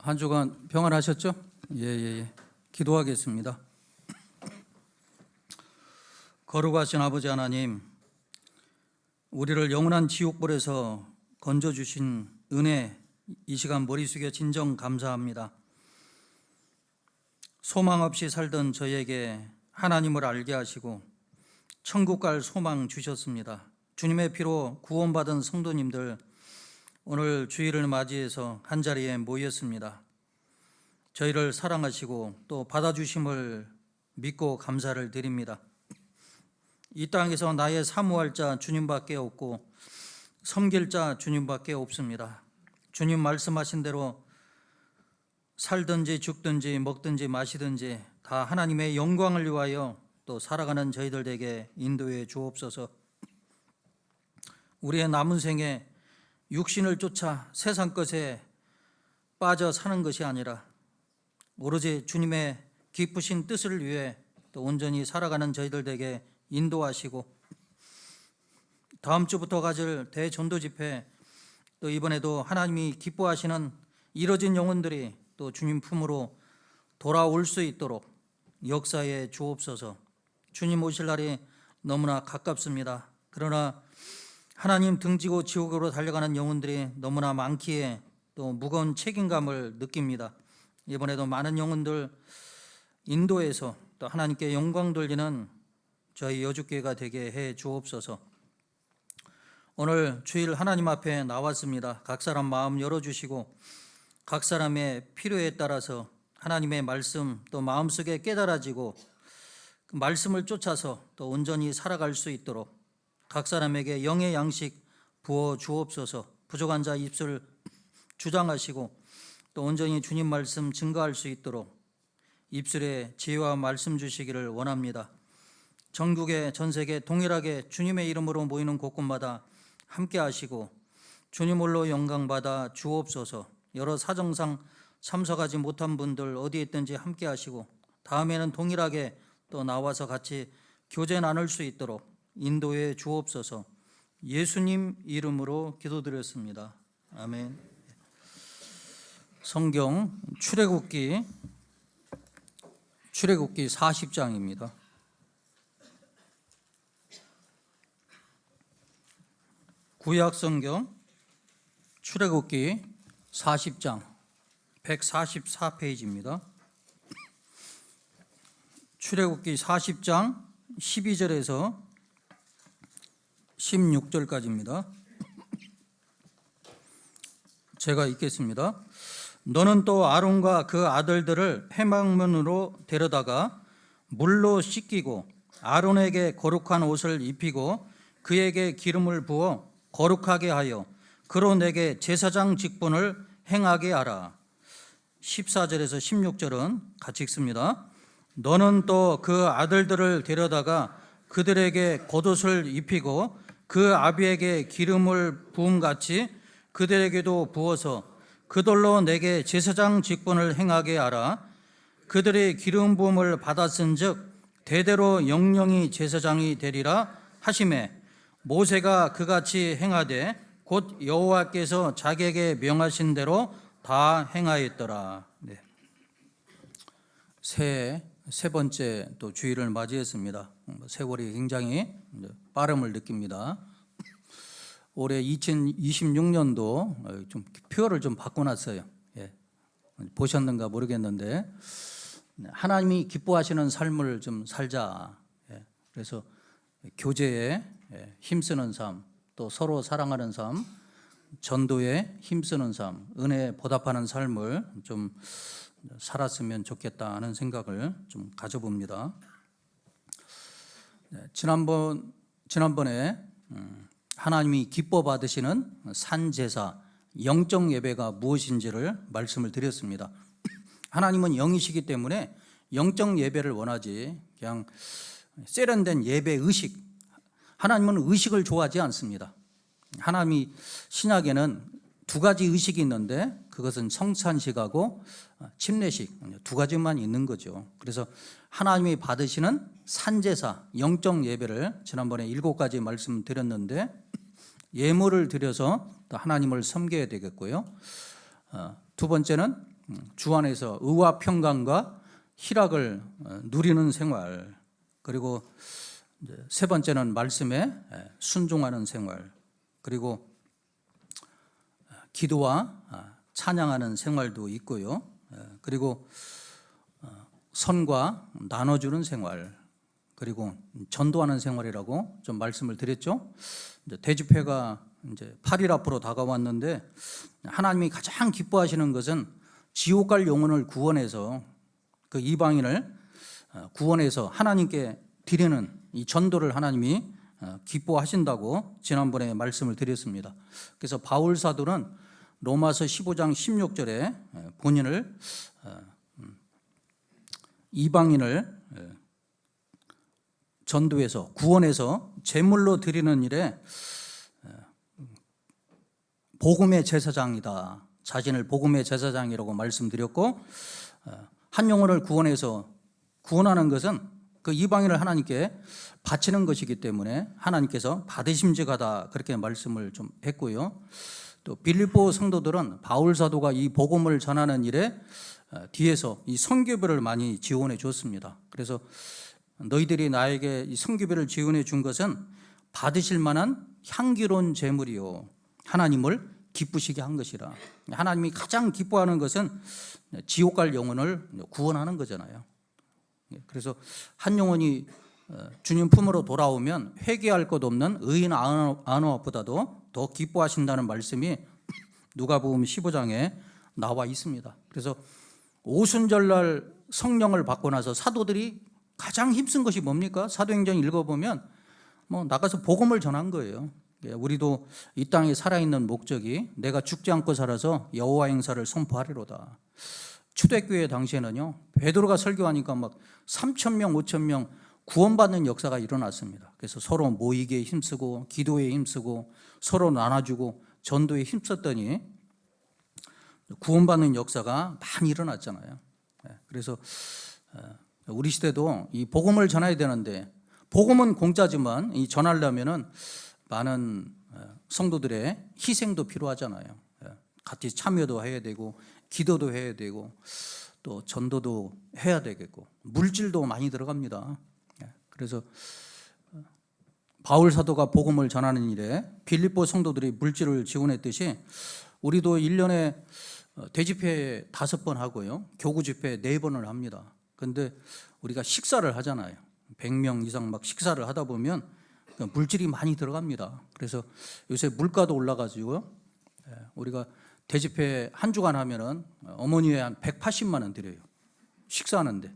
한 주간 평안하셨죠? 예. 기도하겠습니다. 거룩하신 아버지 하나님, 우리를 영원한 지옥불에서 건져주신 은혜, 이 시간 머리 숙여 진정 감사합니다. 소망 없이 살던 저에게 하나님을 알게 하시고 천국 갈 소망 주셨습니다. 주님의 피로 구원받은 성도님들, 오늘 주일을 맞이해서 한자리에 모였습니다. 저희를 사랑하시고 또 받아주심을 믿고 감사를 드립니다. 이 땅에서 나의 사모할 자 주님밖에 없고 섬길 자 주님밖에 없습니다. 주님 말씀하신 대로 살든지 죽든지 먹든지 마시든지 다 하나님의 영광을 위하여 또 살아가는 저희들에게 인도해 주옵소서. 우리의 남은 생에 육신을 쫓아 세상 것에 빠져 사는 것이 아니라 오로지 주님의 기쁘신 뜻을 위해 또 온전히 살아가는 저희들에게 인도하시고, 다음 주부터 가질 대전도 집회, 또 이번에도 하나님이 기뻐하시는 이뤄진 영혼들이 또 주님 품으로 돌아올 수 있도록 역사에 주옵소서. 주님 오실 날이 너무나 가깝습니다. 그러나 하나님 등지고 지옥으로 달려가는 영혼들이 너무나 많기에 또 무거운 책임감을 느낍니다. 이번에도 많은 영혼들 인도해서 또 하나님께 영광 돌리는 저희 여주교회가 되게 해 주옵소서. 오늘 주일 하나님 앞에 나왔습니다. 각 사람 마음 열어주시고 각 사람의 필요에 따라서 하나님의 말씀 또 마음속에 깨달아지고 그 말씀을 쫓아서 또 온전히 살아갈 수 있도록 각 사람에게 영의 양식 부어 주옵소서. 부족한 자 입술 주장하시고 또 온전히 주님 말씀 증거할 수 있도록 입술에 지혜와 말씀 주시기를 원합니다. 전국에 전세계 동일하게 주님의 이름으로 모이는 곳곳마다 함께 하시고 주님 홀로 영광 받아 주옵소서. 여러 사정상 참석하지 못한 분들 어디에 있든지 함께 하시고 다음에는 동일하게 또 나와서 같이 교제 나눌 수 있도록 인도해 주옵소서. 예수님 이름으로 기도드렸습니다. 아멘. 성경 출애굽기 40장입니다. 구약 성경 출애굽기 40장 144페이지입니다. 출애굽기 40장 12절에서 16절까지입니다. 제가 읽겠습니다. 너는 또 아론과 그 아들들을 회막문으로 데려다가 물로 씻기고 아론에게 거룩한 옷을 입히고 그에게 기름을 부어 거룩하게 하여 그로 내게 제사장 직분을 행하게 하라. 14절에서 16절은 같이 읽습니다. 너는 또 그 아들들을 데려다가 그들에게 겉옷을 입히고 그 아비에게 기름을 부음같이 그들에게도 부어서 그들로 내게 제사장 직분을 행하게 하라. 그들이 기름 부음을 받았은즉 대대로 영영이 제사장이 되리라 하시매 모세가 그같이 행하되 곧 여호와께서 자기에게 명하신 대로 다 행하였더라. 네. 세 번째 또 주일을 맞이했습니다. 세월이 굉장히 빠름을 느낍니다. 올해 2026년도 좀 표를 좀 바꿔놨어요. 예. 보셨는가 모르겠는데 하나님이 기뻐하시는 삶을 좀 살자. 예. 그래서 교제에 힘쓰는 삶, 또 서로 사랑하는 삶, 전도에 힘쓰는 삶, 은혜에 보답하는 삶을 좀 살았으면 좋겠다 하는 생각을 좀 가져봅니다. 지난번에 하나님이 기뻐 받으시는 산제사, 영적 예배가 무엇인지를 말씀을 드렸습니다. 하나님은 영이시기 때문에 영적 예배를 원하지 그냥 세련된 예배 의식, 하나님은 의식을 좋아하지 않습니다. 하나님이 신약에는 두 가지 의식이 있는데 그것은 성찬식하고 침례식 두 가지만 있는 거죠. 그래서 하나님이 받으시는 산제사, 영적 예배를 지난번에 7가지 말씀드렸는데 예물을 드려서 또 하나님을 섬겨야 되겠고요. 두 번째는 주 안에서 의와 평강과 희락을 누리는 생활, 그리고 이제 세 번째는 말씀에 순종하는 생활, 그리고 기도와 찬양하는 생활도 있고요. 그리고 선과 나눠주는 생활, 그리고 전도하는 생활이라고 좀 말씀을 드렸죠. 이제 대집회가 이제 8일 앞으로 다가왔는데 하나님이 가장 기뻐하시는 것은 지옥 갈 영혼을 구원해서 그 이방인을 구원해서 하나님께 드리는 이 전도를 하나님이 기뻐하신다고 지난번에 말씀을 드렸습니다. 그래서 바울 사도는 로마서 15장 16절에 본인을 이방인을 전도해서 구원해서 제물로 드리는 일에 복음의 제사장이다, 자신을 복음의 제사장이라고 말씀드렸고, 한 영혼을 구원해서 구원하는 것은 그 이방인을 하나님께 바치는 것이기 때문에 하나님께서 받으심직하다, 그렇게 말씀을 좀 했고요. 또 빌립보 성도들은 바울 사도가 이 복음을 전하는 일에 뒤에서 이 선교비를 많이 지원해 줬습니다. 그래서 너희들이 나에게 이 선교비를 지원해 준 것은 받으실 만한 향기로운 제물이요, 하나님을 기쁘시게 한 것이라. 하나님이 가장 기뻐하는 것은 지옥 갈 영혼을 구원하는 거잖아요. 그래서 한 영혼이 주님 품으로 돌아오면 회개할 것 없는 의인 아노아보다도 더 기뻐하신다는 말씀이 누가복음 15장에 나와 있습니다. 그래서 오순절날 성령을 받고 나서 사도들이 가장 힘쓴 것이 뭡니까? 사도행전 읽어보면 나가서 복음을 전한 거예요. 우리도 이 땅에 살아있는 목적이 내가 죽지 않고 살아서 여호와 행사를 선포하리로다. 초대교회 당시에는요, 베드로가 설교하니까 막 3,000명, 5,000명 구원받는 역사가 일어났습니다. 그래서 서로 모이기에 힘쓰고 기도에 힘쓰고 서로 나눠주고 전도에 힘썼더니 구원받는 역사가 많이 일어났잖아요. 그래서 우리 시대도 이 복음을 전해야 되는데, 복음은 공짜지만 이 전하려면은 많은 성도들의 희생도 필요하잖아요. 같이 참여도 해야 되고 기도도 해야 되고 또 전도도 해야 되겠고 물질도 많이 들어갑니다. 그래서 바울 사도가 복음을 전하는 일에 빌립보 성도들이 물질을 지원했듯이 우리도 1년에 대집회 5번 하고요, 교구 집회 4번을 합니다. 그런데 우리가 식사를 하잖아요. 100명 이상 막 식사를 하다 보면 물질이 많이 들어갑니다. 그래서 요새 물가도 올라가지고요, 우리가 대집회 한 주간 하면은 어머니에 한 180만 원 드려요. 식사하는데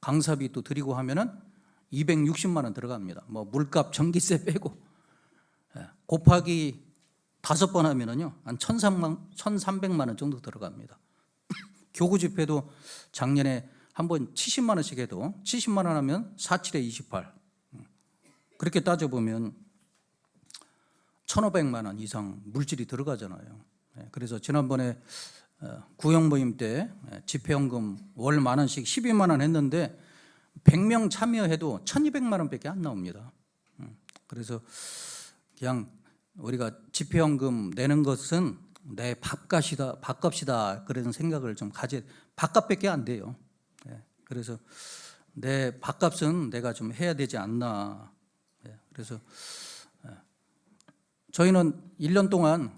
강사비 또 드리고 하면은 260만 원 들어갑니다. 물값, 전기세 빼고 곱하기 5번 하면은요 한 1,300만 원 정도 들어갑니다. 교구 집회도 작년에 한번 70만 원씩 해도 70만 원 하면 4,7에 28. 그렇게 따져보면 1,500만 원 이상 물질이 들어가잖아요. 그래서 지난번에 구역 모임 때 집회연금 월 10,000원씩 12만 원 했는데 100명 참여해도 1,200만 원밖에 안 나옵니다. 그래서 그냥 우리가 집회연금 내는 것은 내 밥값이다 그런 생각을 좀 밥값밖에 안 돼요. 그래서 내 밥값은 내가 좀 해야 되지 않나. 그래서 저희는 1년 동안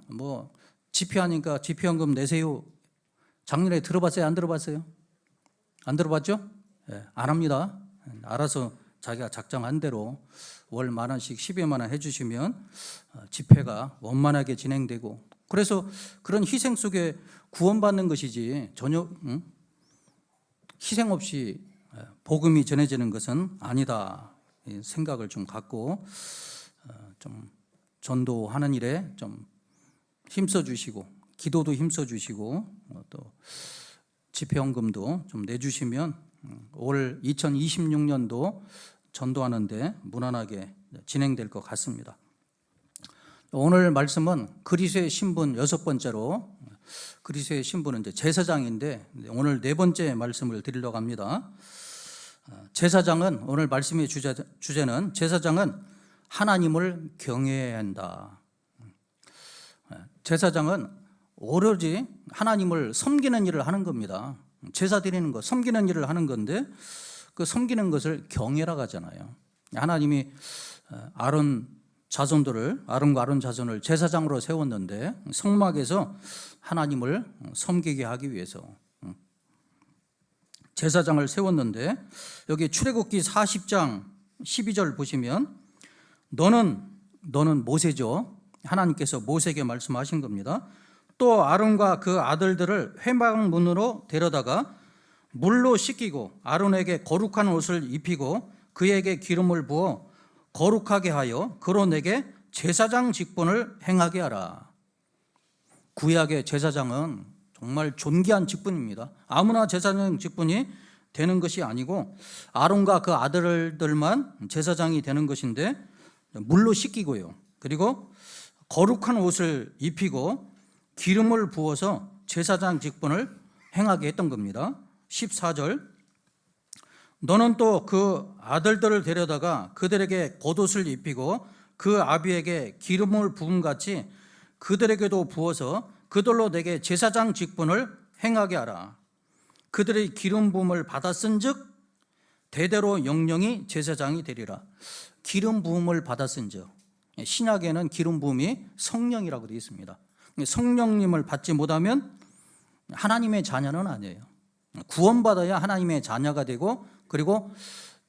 집회하니까 집회연금 내세요. 작년에 들어봤어요? 안 들어봤어요? 안 들어봤죠? 안 합니다. 알아서 자기가 작정한 대로 월 10,000원씩 12만 원 해주시면 집회가 원만하게 진행되고, 그래서 그런 희생 속에 구원받는 것이지 전혀 희생 없이 복음이 전해지는 것은 아니다 생각을 좀 갖고 좀 전도하는 일에 좀 힘써 주시고 기도도 힘써 주시고 또 집회연금도 좀 내주시면 올 2026년도 전도하는데 무난하게 진행될 것 같습니다. 오늘 말씀은 그리스도의 신분 6번째로, 그리스도의 신분은 이제 제사장인데 오늘 4번째 말씀을 드리려고 합니다. 제사장은, 오늘 말씀의 주제는 제사장은 하나님을 경외해야 한다. 제사장은 오로지 하나님을 섬기는 일을 하는 겁니다. 제사 드리는 것, 섬기는 일을 하는 건데 그 섬기는 것을 경외라고 하잖아요. 하나님이 아론과 아론 자손을 제사장으로 세웠는데 성막에서 하나님을 섬기게 하기 위해서 제사장을 세웠는데, 여기 출애굽기 40장 12절 보시면 너는 모세죠. 하나님께서 모세에게 말씀하신 겁니다. 또 아론과 그 아들들을 회막문으로 데려다가 물로 씻기고 아론에게 거룩한 옷을 입히고 그에게 기름을 부어 거룩하게 하여 그로 내게 제사장 직분을 행하게 하라. 구약의 제사장은 정말 존귀한 직분입니다. 아무나 제사장 직분이 되는 것이 아니고 아론과 그 아들들만 제사장이 되는 것인데, 물로 씻기고요, 그리고 거룩한 옷을 입히고 기름을 부어서 제사장 직분을 행하게 했던 겁니다. 14절 너는 또 그 아들들을 데려다가 그들에게 겉옷을 입히고 그 아비에게 기름을 부음같이 그들에게도 부어서 그들로 내게 제사장 직분을 행하게 하라. 그들의 기름 부음을 받았은즉 대대로 영영이 제사장이 되리라. 기름 부음을 받았은즉, 신약에는 기름 부음이 성령이라고 되어 있습니다. 성령님을 받지 못하면 하나님의 자녀는 아니에요. 구원받아야 하나님의 자녀가 되고, 그리고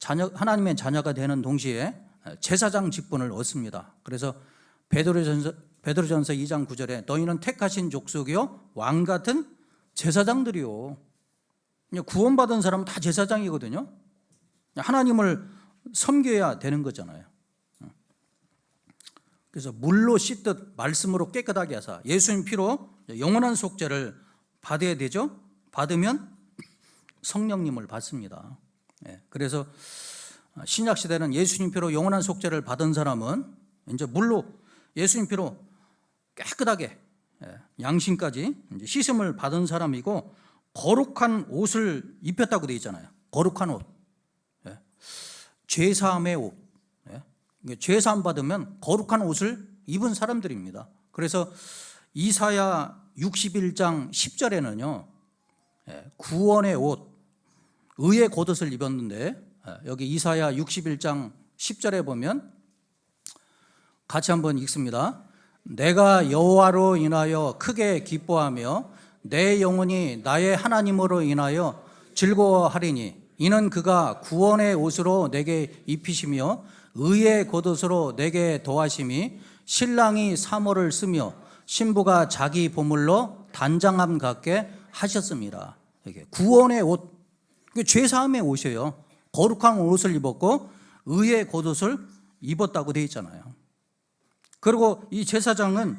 하나님의 자녀가 되는 동시에 제사장 직분을 얻습니다. 그래서 베드로전서 2장 9절에 너희는 택하신 족속이요 왕 같은 제사장들이요. 구원받은 사람은 다 제사장이거든요. 하나님을 섬겨야 되는 거잖아요. 그래서 물로 씻듯 말씀으로 깨끗하게 하사 예수님 피로 영원한 속죄를 받아야 되죠. 받으면 성령님을 받습니다. 그래서 신약 시대는 예수님 피로 영원한 속죄를 받은 사람은 이제 물로 예수님 피로 깨끗하게 양심까지 씻음을 받은 사람이고, 거룩한 옷을 입혔다고 되어 있잖아요. 거룩한 옷, 죄사함의 옷. 죄사함 받으면 거룩한 옷을 입은 사람들입니다. 그래서 이사야 61장 10절에는요 구원의 옷, 의의 겉옷을 입었는데, 여기 이사야 61장 10절에 보면 같이 한번 읽습니다. 내가 여호와로 인하여 크게 기뻐하며 내 영혼이 나의 하나님으로 인하여 즐거워하리니 이는 그가 구원의 옷으로 내게 입히시며 의의 겉옷으로 내게 더하심이 신랑이 사모를 쓰며 신부가 자기 보물로 단장함 같게 하셨습니다. 이게 구원의 옷, 죄사함의 옷이에요. 거룩한 옷을 입었고 의의 겉옷을 입었다고 되어 있잖아요. 그리고 이 제사장은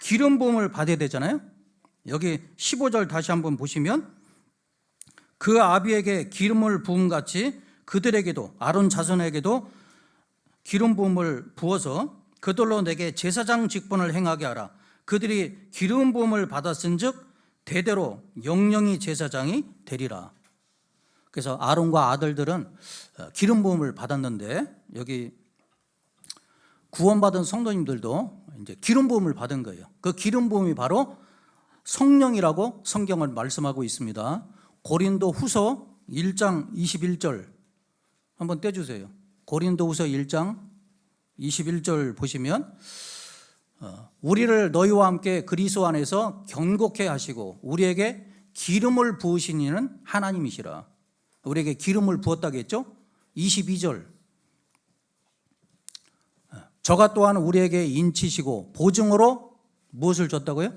기름 부음을 받아야 되잖아요. 여기 15절 다시 한번 보시면 그 아비에게 기름을 부음같이 그들에게도, 아론 자손에게도 기름 부음을 부어서 그들로 내게 제사장 직분을 행하게 하라. 그들이 기름 부음을 받았은즉 대대로 영영이 제사장이 되리라. 그래서 아론과 아들들은 기름 부음을 받았는데, 여기 구원받은 성도님들도 이제 기름 부음을 받은 거예요. 그 기름 부음이 바로 성령이라고 성경은 말씀하고 있습니다. 고린도 후서 1장 21절 한번 떼주세요. 고린도 후서 1장 21절 보시면 우리를 너희와 함께 그리스도 안에서 견고케 하시고 우리에게 기름을 부으신 이는 하나님이시라. 우리에게 기름을 부었다고 했죠. 22절 저가 또한 우리에게 인치시고 보증으로 무엇을 줬다고요?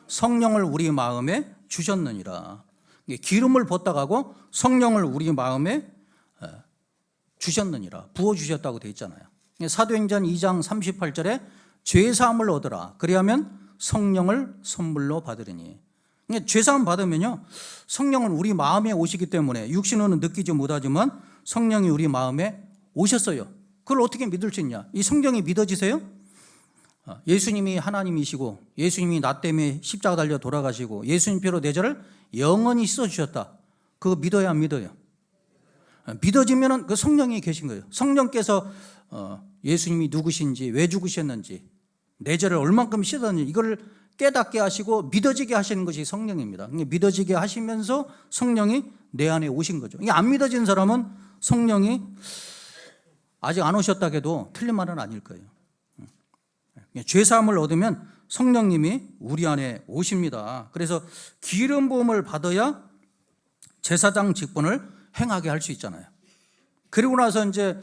성령을 우리 마음에 주셨느니라. 기름을 부었다고 하고 성령을 우리 마음에 주셨느니라, 부어주셨다고 되어 있잖아요. 사도행전 2장 38절에 죄사함을 얻으라. 그리하면 성령을 선물로 받으리니. 죄사함 받으면요 성령은 우리 마음에 오시기 때문에 육신으로는 느끼지 못하지만 성령이 우리 마음에 오셨어요. 그걸 어떻게 믿을 수 있냐? 이 성경이 믿어지세요? 예수님이 하나님이시고 예수님이 나 때문에 십자가 달려 돌아가시고 예수님 피로 내 죄를 영원히 씻어주셨다. 그거 믿어야 안 믿어요? 믿어지면 그 성령이 계신 거예요. 성령께서 예수님이 누구신지, 왜 죽으셨는지, 내 죄를 얼만큼 씻었는지 이걸 깨닫게 하시고 믿어지게 하시는 것이 성령입니다. 믿어지게 하시면서 성령이 내 안에 오신 거죠. 이게 안 믿어진 사람은 성령이 아직 안 오셨다 해도 틀린 말은 아닐 거예요. 죄사함을 얻으면 성령님이 우리 안에 오십니다. 그래서 기름 부음을 받아야 제사장 직분을 행하게 할 수 있잖아요. 그리고 나서 이제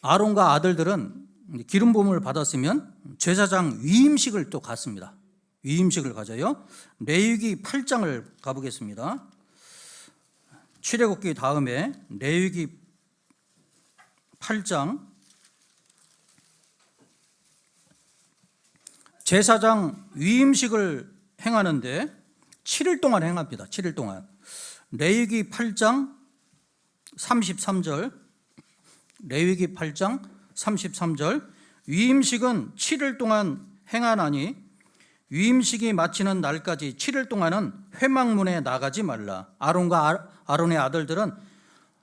아론과 아들들은 기름 부음을 받았으면 제사장 위임식을 또 갖습니다. 위임식을 가져요. 레위기 8장을 가보겠습니다. 출애굽기 다음에 레위기 8장 제사장 위임식을 행하는데 7일 동안 행합니다. 7일 동안. 레위기 8장 33절, 레위기 8장 33절, 위임식은 7일 동안 행하나니 위임식이 마치는 날까지 7일 동안은 회막문에 나가지 말라. 아론과 아론의 아들들은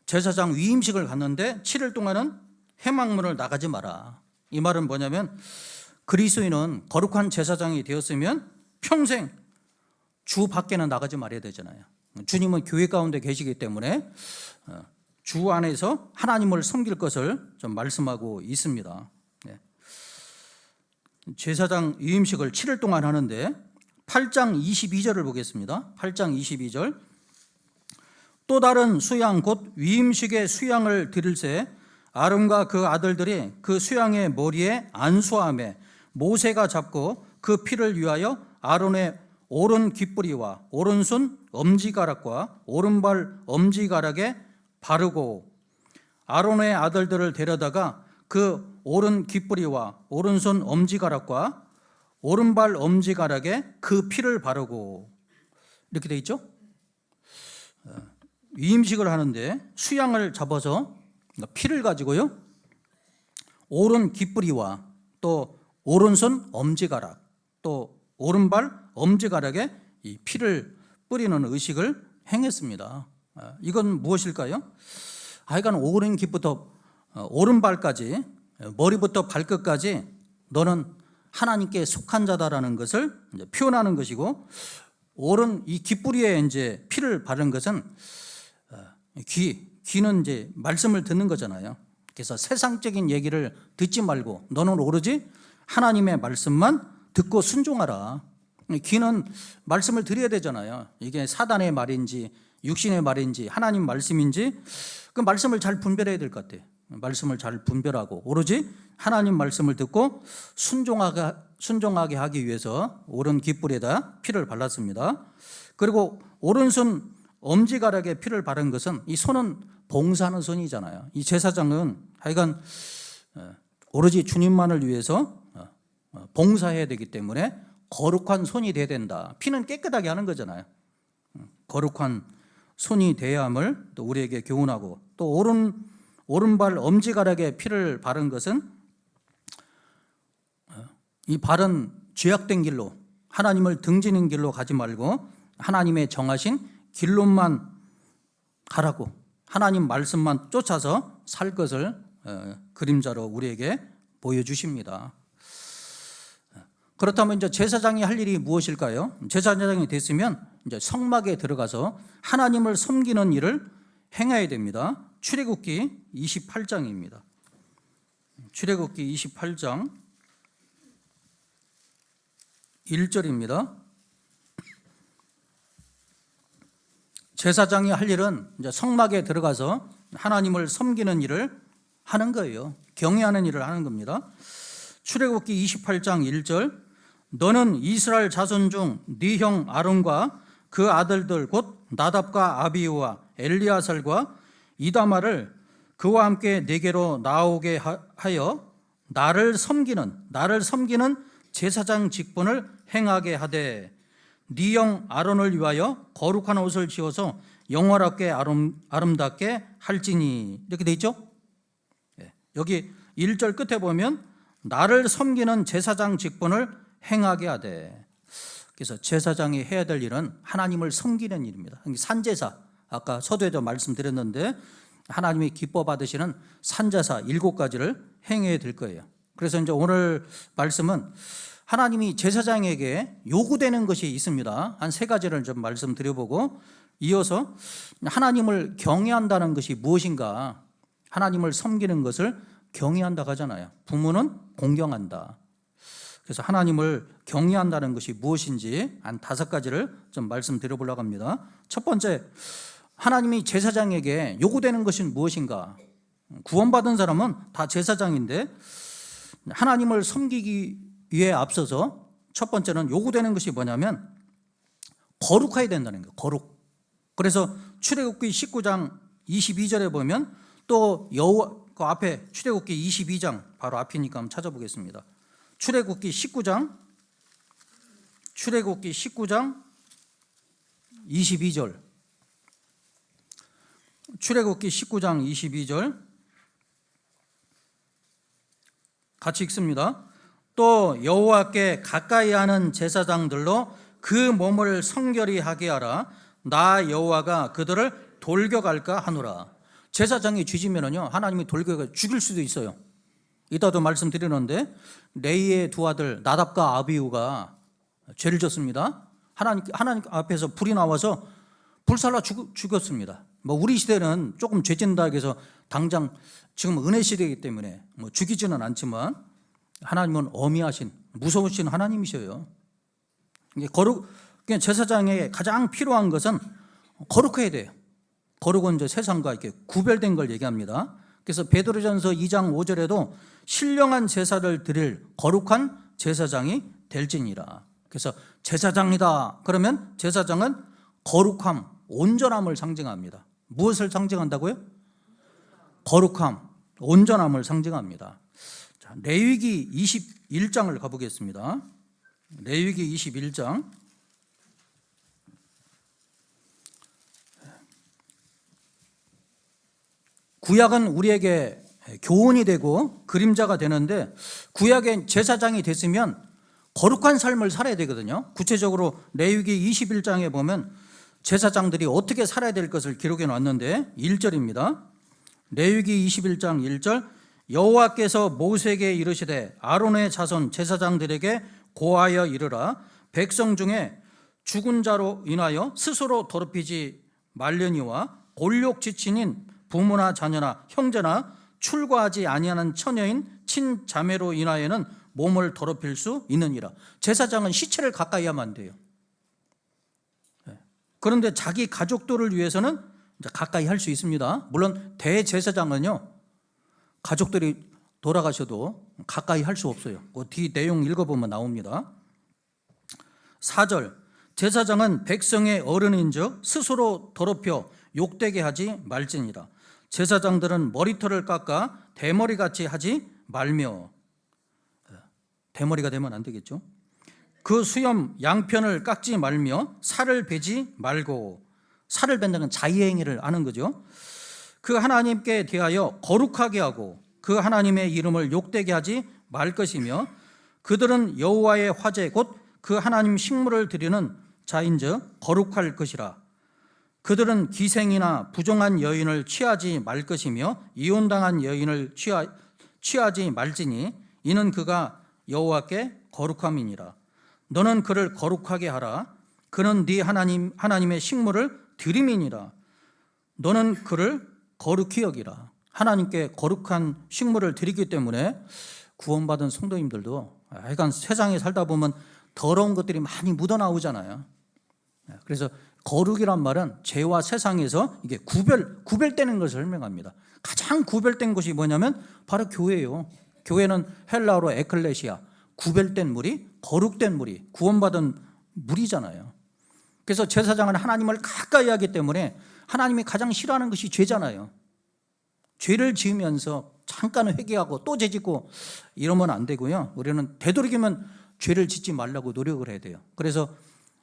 제사장 위임식을 갔는데 7일 동안은 회막문을 나가지 마라. 이 말은 뭐냐면 그리스도인은 거룩한 제사장이 되었으면 평생 주 밖에는 나가지 말아야 되잖아요. 주님은 교회 가운데 계시기 때문에 주 안에서 하나님을 섬길 것을 좀 말씀하고 있습니다. 제사장 위임식을 7일 동안 하는데 8장 22절을 보겠습니다. 8장 22절. 또 다른 수양 곧 위임식의 수양을 드릴새 아론과 그 아들들이 그 수양의 머리에 안수하며 모세가 잡고 그 피를 위하여 아론의 오른 귓뿌리와 오른손 엄지가락과 오른발 엄지가락에 바르고 아론의 아들들을 데려다가 그 오른 귓뿌리와 오른손 엄지가락과 오른발 엄지가락에 그 피를 바르고 이렇게 돼 있죠. 위임식을 하는데 수양을 잡아서 피를 가지고요 오른 귓뿌리와 또 오른손 엄지가락 또 오른발 엄지가락에 이 피를 뿌리는 의식을 행했습니다. 이건 무엇일까요? 하여간 오른 귓부터 오른발까지 머리부터 발끝까지 너는 하나님께 속한 자다라는 것을 표현하는 것이고 오른 이 귓뿌리에 이제 피를 바른 것은 귀는 이제 말씀을 듣는 거잖아요. 그래서 세상적인 얘기를 듣지 말고 너는 오로지 하나님의 말씀만 듣고 순종하라. 귀는 말씀을 들어야 되잖아요. 이게 사단의 말인지 육신의 말인지 하나님 말씀인지 그 말씀을 잘 분별해야 될 것 같아요. 말씀을 잘 분별하고 오로지 하나님 말씀을 듣고 순종하게 하기 위해서 오른 귓불에다 피를 발랐습니다. 그리고 오른손 엄지가락에 피를 바른 것은 이 손은 봉사하는 손이잖아요. 이 제사장은 하여간 오로지 주님만을 위해서 봉사해야 되기 때문에 거룩한 손이 돼야 된다. 피는 깨끗하게 하는 거잖아요. 거룩한 손이 돼야 함을 또 우리에게 교훈하고 또 오른발 엄지가락에 피를 바른 것은 이 발은 죄악된 길로 하나님을 등지는 길로 가지 말고 하나님의 정하신 길로만 가라고 하나님 말씀만 쫓아서 살 것을 그림자로 우리에게 보여주십니다. 그렇다면 이제 제사장이 할 일이 무엇일까요? 제사장이 됐으면 이제 성막에 들어가서 하나님을 섬기는 일을 행해야 됩니다. 출애굽기 28장입니다. 출애굽기 28장 1절입니다. 제사장이 할 일은 이제 성막에 들어가서 하나님을 섬기는 일을 하는 거예요. 경외하는 일을 하는 겁니다. 출애굽기 28장 1절 너는 이스라엘 자손 중 네 형 아론과 그 아들들 곧 나답과 아비우와 엘리아살과 이다마를 그와 함께 네게로 나오게 하여 나를 섬기는 제사장 직분을 행하게 하되 네 형 아론을 위하여 거룩한 옷을 지어서 영화롭게 아름답게 할지니 이렇게 돼 있죠. 여기 1절 끝에 보면 나를 섬기는 제사장 직분을 행하게 하되 그래서 제사장이 해야 될 일은 하나님을 섬기는 일입니다. 산제사 아까 서두에도 말씀드렸는데 하나님이 기뻐 받으시는 산제사 7가지를 행해야 될 거예요. 그래서 이제 오늘 말씀은 하나님이 제사장에게 요구되는 것이 있습니다. 한 세 가지를 좀 말씀드려보고 이어서 하나님을 경외한다는 것이 무엇인가, 하나님을 섬기는 것을 경외한다고 하잖아요. 부모는 공경한다. 그래서 하나님을 경외한다는 것이 무엇인지 한 5가지를 좀 말씀드려보려고 합니다. 첫 번째, 하나님이 제사장에게 요구되는 것은 무엇인가? 구원받은 사람은 다 제사장인데 하나님을 섬기기 위해 앞서서 첫 번째는 요구되는 것이 뭐냐면 거룩해야 된다는 거예요. 거룩. 그래서 출애굽기 19장 22절에 보면 또 여호와 그 앞에 출애굽기 22장 바로 앞이니까 한번 찾아보겠습니다. 출애굽기 19장 22절. 출애굽기 19장 22절 같이 읽습니다. 또 여호와께 가까이 하는 제사장들로 그 몸을 성결히 하게 하라. 나 여호와가 그들을 돌격할까 하노라. 제사장이 죄지면은요 하나님이 돌격해 죽일 수도 있어요. 이따도 말씀드리는데 레이의 두 아들 나답과 아비후가 죄를 졌습니다. 하나님 앞에서 불이 나와서 불살라 죽었습니다. 뭐 우리 시대는 조금 죄진다 해서 당장 지금 은혜 시대이기 때문에 뭐 죽이지는 않지만 하나님은 어미하신 무서우신 하나님이셔요. 제사장에게 가장 필요한 것은 거룩해야 돼요. 거룩은 이제 세상과 이렇게 구별된 걸 얘기합니다. 그래서 베드로전서 2장 5절에도 신령한 제사를 드릴 거룩한 제사장이 될지니라. 그래서 제사장이다 그러면 제사장은 거룩함, 온전함을 상징합니다. 무엇을 상징한다고요? 거룩함, 온전함을 상징합니다. 자, 레위기 21장을 가보겠습니다. 레위기 21장. 구약은 우리에게 교훈이 되고 그림자가 되는데 구약의 제사장이 됐으면 거룩한 삶을 살아야 되거든요. 구체적으로 레위기 21장에 보면 제사장들이 어떻게 살아야 될 것을 기록해 놨는데 1절입니다. 레위기 21장 1절 여호와께서 모세에게 이르시되 아론의 자손 제사장들에게 고하여 이르라. 백성 중에 죽은 자로 인하여 스스로 더럽히지 말려니와 골욕 지친인 부모나 자녀나 형제나 출가하지 아니하는 처녀인 친자매로 인하여는 몸을 더럽힐 수 있느니라. 제사장은 시체를 가까이 하면 안 돼요. 그런데 자기 가족들을 위해서는 가까이 할 수 있습니다. 물론 대제사장은요 가족들이 돌아가셔도 가까이 할 수 없어요. 그 뒤 내용 읽어보면 나옵니다. 4절 제사장은 백성의 어른인즉 스스로 더럽혀 욕되게 하지 말지니라. 제사장들은 머리털을 깎아 대머리같이 하지 말며, 대머리가 되면 안 되겠죠. 그 수염 양편을 깎지 말며 살을 베지 말고, 살을 벤다는 자의행위를 하는 거죠. 그 하나님께 대하여 거룩하게 하고 그 하나님의 이름을 욕되게 하지 말 것이며, 그들은 여호와의 화제 곧 그 하나님 식물을 드리는 자인즉 거룩할 것이라. 그들은 기생이나 부정한 여인을 취하지 말 것이며 이혼당한 여인을 취하지 말지니 이는 그가 여호와께 거룩함이니라. 너는 그를 거룩하게 하라. 그는 네 하나님의 식물을 드림이니라. 너는 그를 거룩히 여기라. 하나님께 거룩한 식물을 드리기 때문에 구원받은 성도님들도 하여간 세상에 살다 보면 더러운 것들이 많이 묻어나오잖아요. 그래서 거룩이란 말은 죄와 세상에서 이게 구별되는 것을 설명합니다. 가장 구별된 것이 뭐냐면 바로 교회예요. 교회는 헬라어로 에클레시아, 구별된 무리, 거룩된 무리, 구원받은 무리잖아요. 그래서 제사장은 하나님을 가까이 하기 때문에 하나님이 가장 싫어하는 것이 죄잖아요. 죄를 지으면서 잠깐 회개하고 또 죄짓고 이러면 안 되고요. 우리는 되도록이면 죄를 짓지 말라고 노력을 해야 돼요. 그래서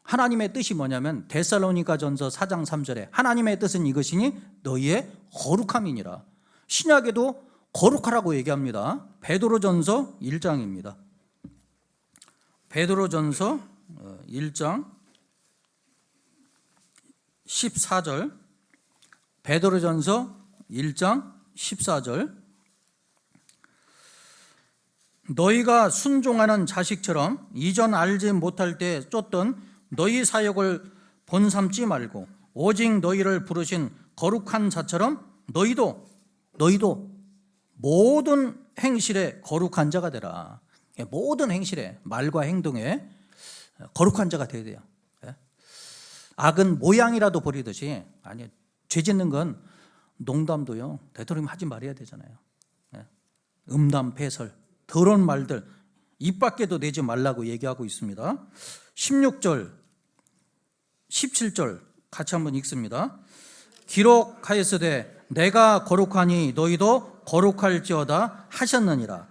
하나님의 뜻이 뭐냐면 데살로니가전서 4장 3절에 하나님의 뜻은 이것이니 너희의 거룩함이니라. 신약에도 거룩하라고 얘기합니다. 베드로전서 1장입니다. 베드로전서 1장 14절, 베드로전서 1장 14절. 너희가 순종하는 자식처럼 이전 알지 못할 때 쫓던 너희 사역을 본삼지 말고 오직 너희를 부르신 거룩한 자처럼 너희도 모든 행실에 거룩한 자가 되라. 모든 행실에, 말과 행동에 거룩한 자가 되어야 돼요. 악은 모양이라도 버리듯이, 아니, 죄 짓는 건 농담도요, 되도록이면 하지 말아야 되잖아요. 음담, 패설, 더러운 말들 입 밖에도 내지 말라고 얘기하고 있습니다. 16절, 17절 같이 한번 읽습니다. 기록하였으되 내가 거룩하니 너희도 거룩할지어다 하셨느니라.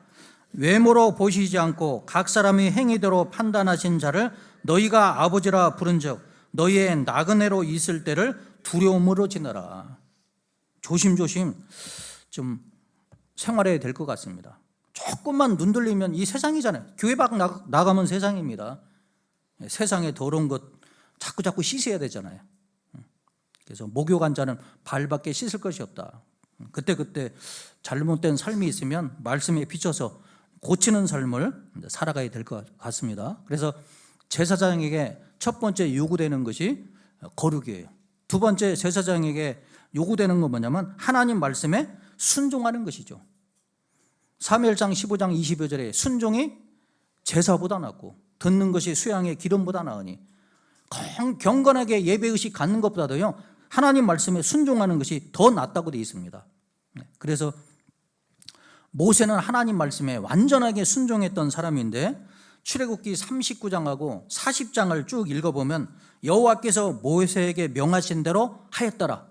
외모로 보시지 않고 각 사람이 행위대로 판단하신 자를 너희가 아버지라 부른즉 너희의 나그네로 있을 때를 두려움으로 지내라. 조심조심 좀 생활해야 될 것 같습니다. 조금만 눈 돌리면 이 세상이잖아요. 교회 밖 나가면 세상입니다. 세상에 더러운 것 자꾸 씻어야 되잖아요. 그래서 목욕한 자는 발밖에 씻을 것이 없다. 그때 잘못된 삶이 있으면 말씀에 비춰서 고치는 삶을 살아가야 될 것 같습니다. 그래서 제사장에게 첫 번째 요구되는 것이 거룩이에요. 두 번째 제사장에게 요구되는 건 뭐냐면 하나님 말씀에 순종하는 것이죠. 사무엘상 15장 22절에 순종이 제사보다 낫고 듣는 것이 수양의 기름보다 나으니, 경건하게 예배의식 갖는 것보다도요 하나님 말씀에 순종하는 것이 더 낫다고 되어 있습니다. 그래서 모세는 하나님 말씀에 완전하게 순종했던 사람인데 출애굽기 39장하고 40장을 쭉 읽어보면 여호와께서 모세에게 명하신 대로 하였더라,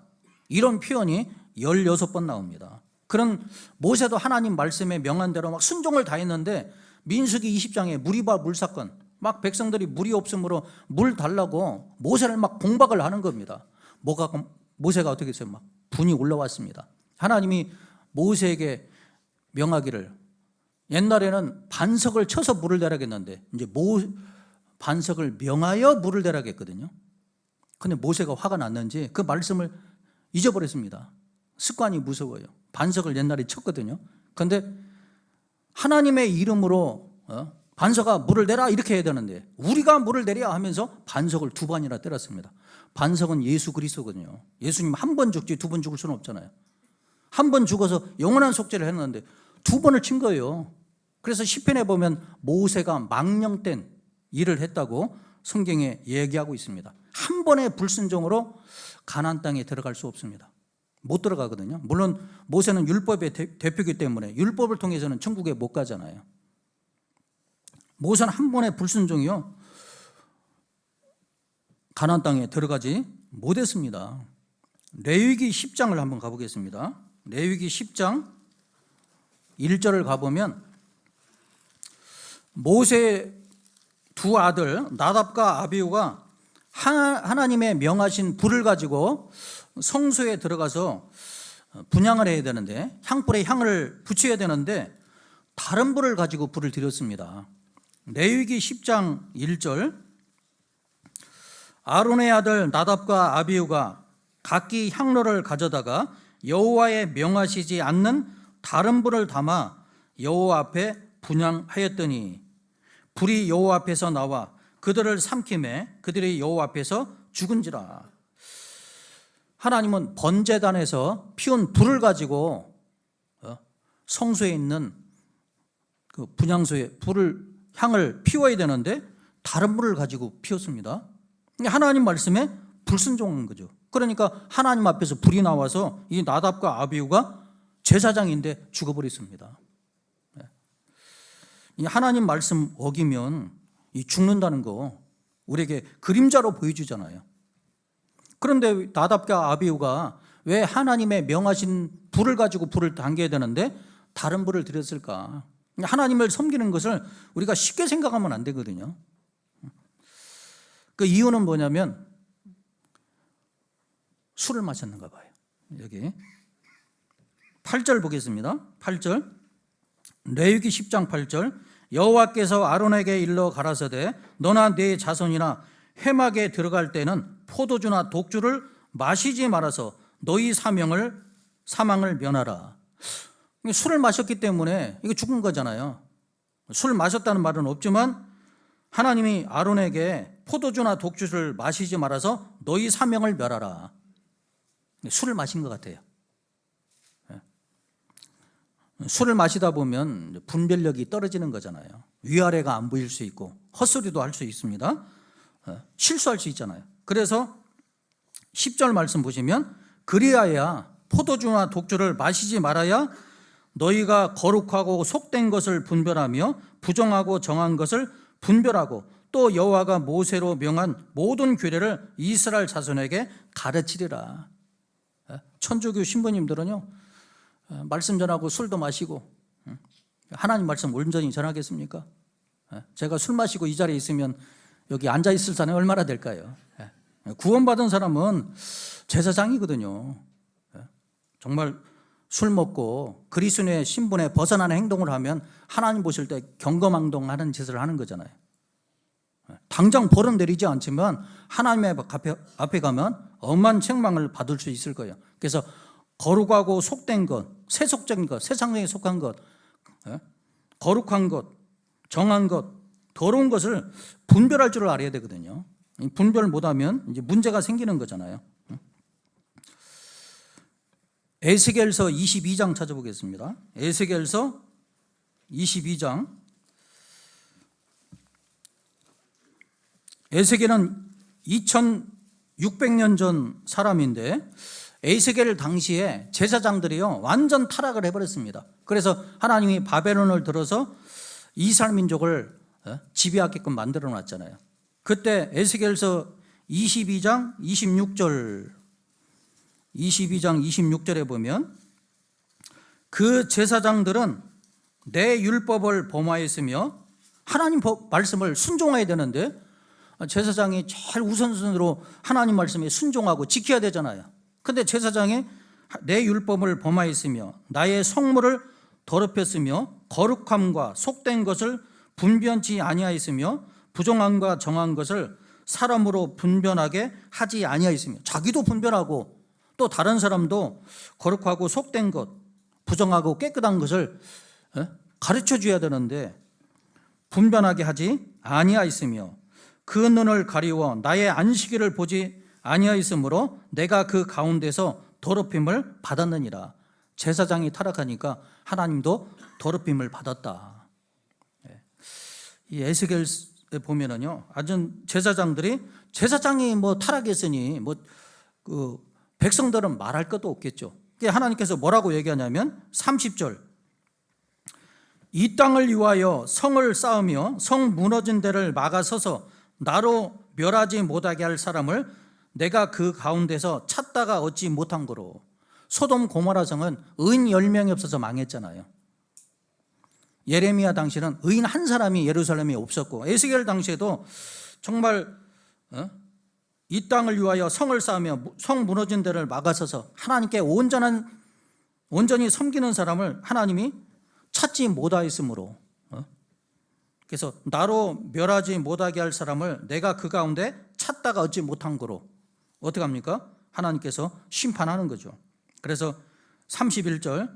이런 표현이 16번 나옵니다. 그런 모세도 하나님 말씀에 명한 대로 막 순종을 다했는데 민수기 20장에 무리바 물사건, 막 백성들이 물이 없으므로 물 달라고 모세를 막 공박을 하는 겁니다. 모세가 어떻게 했어요? 막 분이 올라왔습니다. 하나님이 모세에게 명하기를, 옛날에는 반석을 쳐서 물을 대라고 했는데 이제 반석을 명하여 물을 대라고 했거든요. 근데 모세가 화가 났는지 그 말씀을 잊어버렸습니다. 습관이 무서워요. 반석을 옛날에 쳤거든요. 그런데 하나님의 이름으로 반석아 물을 내라 이렇게 해야 되는데 우리가 물을 내려 하면서 반석을 2번이나 때렸습니다. 반석은 예수 그리스도거든요. 예수님 한 번 죽지 2번 죽을 수는 없잖아요. 한 번 죽어서 영원한 속죄를 했는데 2번을 친 거예요. 그래서 시편에 보면 모세가 망령된 일을 했다고 성경에 얘기하고 있습니다. 한 번의 불순종으로 가나안 땅에 들어갈 수 없습니다. 못 들어가거든요. 물론 모세는 율법의 대표이기 때문에 율법을 통해서는 천국에 못 가잖아요. 모세는 한 번의 불순종이요 가나안 땅에 들어가지 못했습니다. 레위기 10장을 한번 가보겠습니다. 레위기 10장 1절을 가보면 모세의 두 아들 나답과 아비후가 하나님의 명하신 불을 가지고 성소에 들어가서 분향을 해야 되는데, 향불에 향을 붙여야 되는데 다른 불을 가지고 불을 드렸습니다. 레위기 10장 1절, 아론의 아들 나답과 아비후가 각기 향로를 가져다가 여호와의 명하시지 않는 다른 불을 담아 여호와 앞에 분향하였더니 불이 여호와 앞에서 나와 그들을 삼키매 그들이 여호와 앞에서 죽은지라. 하나님은 번제단에서 피운 불을 가지고 성소에 있는 그 분향소에 향을 피워야 되는데 다른 불을 가지고 피웠습니다. 하나님 말씀에 불순종한 거죠. 그러니까 하나님 앞에서 불이 나와서 이 나답과 아비후가 제사장인데 죽어버렸습니다. 이 하나님 말씀 어기면 이 죽는다는 거 우리에게 그림자로 보여주잖아요. 그런데 나답과 아비후가 왜 하나님의 명하신 불을 가지고 불을 당겨야 되는데 다른 불을 드렸을까? 하나님을 섬기는 것을 우리가 쉽게 생각하면 안 되거든요. 그 이유는 뭐냐면 술을 마셨는가 봐요. 여기 8절 보겠습니다. 8절, 레위기 10장 8절, 여호와께서 아론에게 일러 가라사대 너나 네 자손이나 회막에 들어갈 때는 포도주나 독주를 마시지 말아서 너희 사망을 면하라. 술을 마셨기 때문에 이거 죽은 거잖아요. 술 마셨다는 말은 없지만 하나님이 아론에게 포도주나 독주를 마시지 말아서 너희 사명을 멸하라. 술을 마신 것 같아요. 술을 마시다 보면 분별력이 떨어지는 거잖아요. 위아래가 안 보일 수 있고 헛소리도 할 수 있습니다. 실수할 수 있잖아요. 그래서 10절 말씀 보시면 그리하여 포도주나 독주를 마시지 말아야 너희가 거룩하고 속된 것을 분별하며 부정하고 정한 것을 분별하고 또 여호와가 모세로 명한 모든 규례를 이스라엘 자손에게 가르치리라. 천주교 신부님들은요, 말씀 전하고 술도 마시고 하나님 말씀 온전히 전하겠습니까? 제가 술 마시고 이 자리에 있으면 여기 앉아 있을 사람이 얼마나 될까요? 구원받은 사람은 제사장이거든요. 정말 술 먹고 그리스도의 신분에 벗어나는 행동을 하면 하나님 보실 때 경거망동하는 짓을 하는 거잖아요. 당장 벌은 내리지 않지만 하나님의 앞에 가면 엄한 책망을 받을 수 있을 거예요. 그래서 거룩하고 속된 것, 세속적인 것, 세상에 속한 것, 거룩한 것, 정한 것, 더러운 것을 분별할 줄 알아야 되거든요. 분별 못하면 이제 문제가 생기는 거잖아요. 에스겔서 22장 찾아보겠습니다. 에스겔서 22장. 에스겔은 2600년 전 사람인데 에스겔 당시에 제사장들이요 완전 타락을 해버렸습니다. 그래서 하나님이 바벨론을 들어서 이스라엘 민족을 지배하게끔 만들어 놨잖아요. 그때 에스겔서 22장 26절에 보면 그 제사장들은 내 율법을 범하였으며 하나님 말씀을 순종해야 되는데 제사장이 제일 우선순위로 하나님 말씀에 순종하고 지켜야 되잖아요. 근데 제사장이 내 율법을 범하였으며 나의 성물을 더럽혔으며 거룩함과 속된 것을 분변치 아니하였으며 부정함과 정한 것을 사람으로 분변하게 하지 아니하였으며 자기도 분변하고 또 다른 사람도 거룩하고 속된 것, 부정하고 깨끗한 것을 가르쳐 줘야 되는데 분변하게 하지 아니하였으며 그 눈을 가리워 나의 안식일을 보지 아니하였으므로 내가 그 가운데서 더럽힘을 받았느니라. 제사장이 타락하니까 하나님도 더럽힘을 받았다. 이 에스겔에 보면은요, 아주 제사장이 뭐 타락했으니 그 백성들은 말할 것도 없겠죠. 하나님께서 뭐라고 얘기하냐면 30절 이 땅을 위하여 성을 쌓으며 성 무너진 데를 막아서서 나로 멸하지 못하게 할 사람을 내가 그 가운데서 찾다가 얻지 못한 거로. 소돔 고모라 성은 의인 10명이 없어서 망했잖아요. 예레미야 당시는 의인 한 사람이 예루살렘에 없었고 에스겔 당시에도 정말 이 땅을 위하여 성을 쌓으며 성 무너진 데를 막아서서 하나님께 온전히 섬기는 사람을 하나님이 찾지 못하였으므로 그래서 나로 멸하지 못하게 할 사람을 내가 그 가운데 찾다가 얻지 못한 거로 어떻게 합니까? 하나님께서 심판하는 거죠. 그래서 31절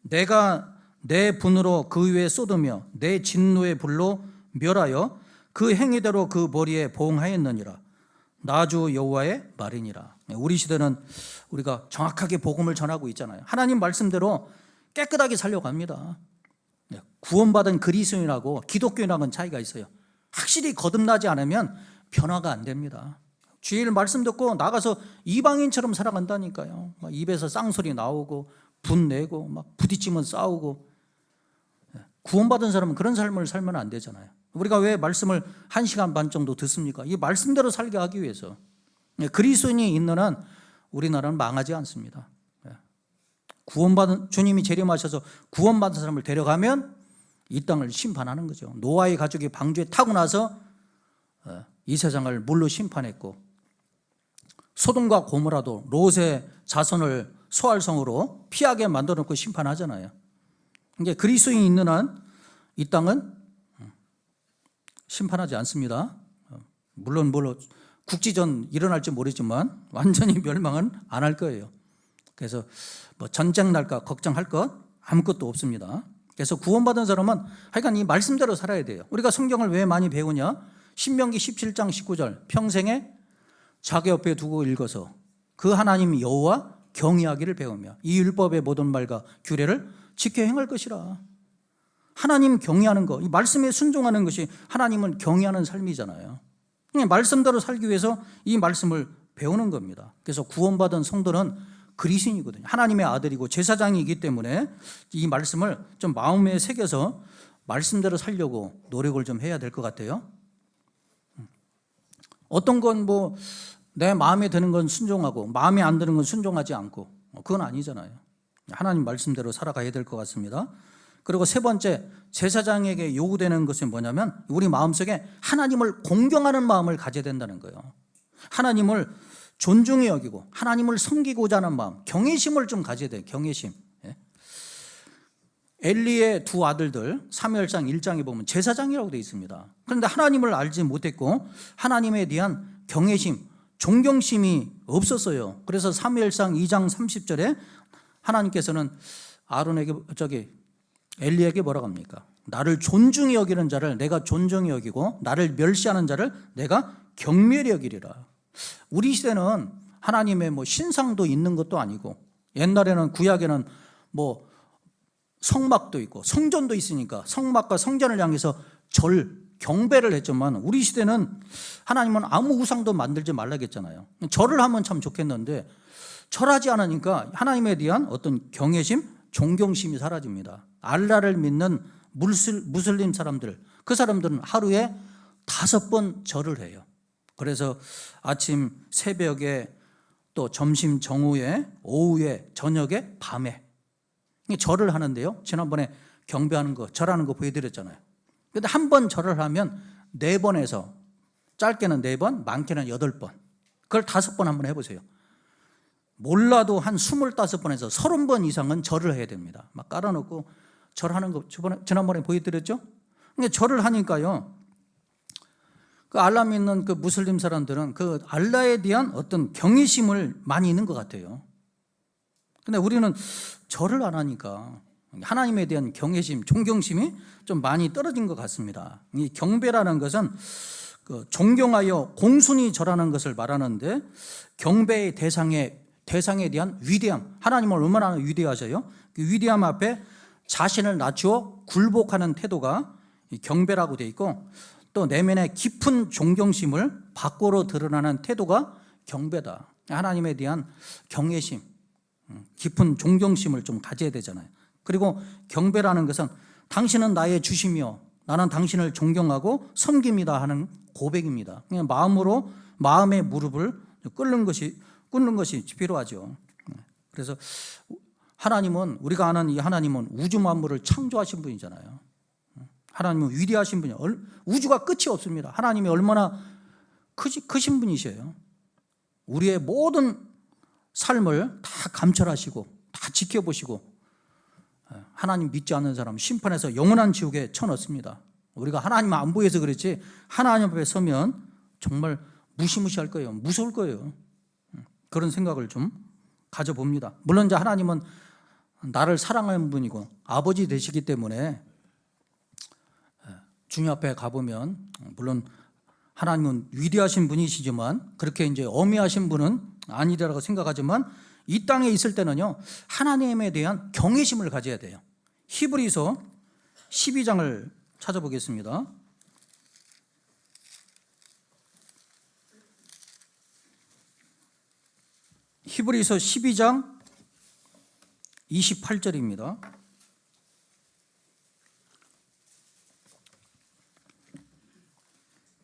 내가 내 분으로 그 위에 쏟으며 내 진노의 불로 멸하여 그 행위대로 그 머리에 보응하였느니라. 나주 여호와의 말이니라. 우리 시대는 우리가 정확하게 복음을 전하고 있잖아요. 하나님 말씀대로 깨끗하게 살려갑니다. 구원받은 그리스도인하고 기독교인하고는 차이가 있어요. 확실히 거듭나지 않으면 변화가 안 됩니다. 주일 말씀 듣고 나가서 이방인처럼 살아간다니까요. 막 입에서 쌍소리 나오고 분내고 막 부딪히면 싸우고. 구원받은 사람은 그런 삶을 살면 안 되잖아요. 우리가 왜 말씀을 1시간 반 정도 듣습니까? 이 말씀대로 살게 하기 위해서. 그리스도인이 있는 한 우리나라는 망하지 않습니다. 구원받은 주님이 재림하셔서 구원받은 사람을 데려가면 이 땅을 심판하는 거죠. 노아의 가족이 방주에 타고 나서 이 세상을 물로 심판했고 소돔과 고모라도 롯의 자손을 소알성으로 피하게 만들어 놓고 심판하잖아요. 이게 그리스도인이 있는 한 이 땅은 심판하지 않습니다. 물론 국지전 일어날지 모르지만 완전히 멸망은 안 할 거예요. 그래서 뭐 전쟁 날까 걱정할 것 아무것도 없습니다. 그래서 구원받은 사람은 하여간 이 말씀대로 살아야 돼요. 우리가 성경을 왜 많이 배우냐? 신명기 17장 19절 평생에 자기 옆에 두고 읽어서 그 하나님 여호와 경외하기를 배우며 이 율법의 모든 말과 규례를 지켜 행할 것이라. 하나님 경외하는 거, 이 말씀에 순종하는 것이 하나님을 경외하는 삶이잖아요. 말씀대로 살기 위해서 이 말씀을 배우는 겁니다. 그래서 구원받은 성도는 그리스도인이거든요. 하나님의 아들이고 제사장이기 때문에 이 말씀을 좀 마음에 새겨서 말씀대로 살려고 노력을 좀 해야 될 것 같아요. 어떤 건 뭐 내 마음에 드는 건 순종하고 마음에 안 드는 건 순종하지 않고, 그건 아니잖아요. 하나님 말씀대로 살아가야 될 것 같습니다. 그리고 세 번째, 제사장에게 요구되는 것은 뭐냐면 우리 마음속에 하나님을 공경하는 마음을 가져야 된다는 거예요. 하나님을 존중히 여기고 하나님을 섬기고자 하는 마음, 경외심을 좀 가져야 돼요. 경외심. 엘리의 두 아들들 사무엘상 1장에 보면 제사장이라고 되어 있습니다. 그런데 하나님을 알지 못했고 하나님에 대한 경외심, 존경심이 없었어요. 그래서 사무엘상 2장 30절에 하나님께서는 아론에게 엘리에게 뭐라고 합니까? 나를 존중히 여기는 자를 내가 존중히 여기고 나를 멸시하는 자를 내가 경멸히 여기리라. 우리 시대는 하나님의 뭐 신상도 있는 것도 아니고, 옛날에는 구약에는 뭐 성막도 있고 성전도 있으니까 성막과 성전을 향해서 경배를 했지만, 우리 시대는 하나님은 아무 우상도 만들지 말라겠잖아요. 절을 하면 참 좋겠는데 절하지 않으니까 하나님에 대한 어떤 경외심, 존경심이 사라집니다. 알라를 믿는 무슬림 사람들, 그 사람들은 하루에 5번 절을 해요. 그래서 아침, 새벽에, 또 점심, 정오에, 오후에, 저녁에, 밤에 절을 하는데요. 지난번에 경배하는 거, 절하는 거 보여드렸잖아요. 근데 한 번 절을 하면 4번에서, 짧게는 4번, 많게는 8번, 그걸 5번 한번 해보세요. 몰라도 한 25번에서 30번 이상은 절을 해야 됩니다. 막 깔아놓고 절하는 거 지난번에 보여드렸죠? 근데 절을 하니까요, 그 알라 믿는 그 무슬림 사람들은 그 알라에 대한 어떤 경외심을 많이 있는 것 같아요. 근데 우리는 절을 안 하니까 하나님에 대한 경외심, 존경심이 좀 많이 떨어진 것 같습니다. 이 경배라는 것은 그 존경하여 공순히 절하는 것을 말하는데, 경배의 대상에 대한 위대함, 하나님을 얼마나 위대하셔요? 그 위대함 앞에 자신을 낮추어 굴복하는 태도가 경배라고 되어 있고, 또 내면의 깊은 존경심을 밖으로 드러나는 태도가 경배다. 하나님에 대한 경외심, 깊은 존경심을 좀 가져야 되잖아요. 그리고 경배라는 것은 당신은 나의 주시며 나는 당신을 존경하고 섬깁니다 하는 고백입니다. 그냥 마음의 무릎을 꿇는 것이 필요하죠. 그래서 하나님은, 우리가 아는 이 하나님은 우주 만물을 창조하신 분이잖아요. 하나님은 위대하신 분이에요. 우주가 끝이 없습니다. 하나님이 얼마나 크신 분이셔요. 우리의 모든 삶을 다 감찰하시고 다 지켜보시고, 하나님 믿지 않는 사람 심판해서 영원한 지옥에 쳐넣습니다. 우리가 하나님 안 보여서 그렇지 하나님 앞에 서면 정말 무시무시할 거예요. 무서울 거예요. 그런 생각을 좀 가져봅니다. 물론 이제 하나님은 나를 사랑하는 분이고 아버지 되시기 때문에 주님 앞에 가보면, 물론 하나님은 위대하신 분이시지만 그렇게 이제 엄미하신 분은 아니라고 생각하지만, 이 땅에 있을 때는요, 하나님에 대한 경외심을 가져야 돼요. 히브리서 12장을 찾아보겠습니다. 히브리서 12장 28절입니다.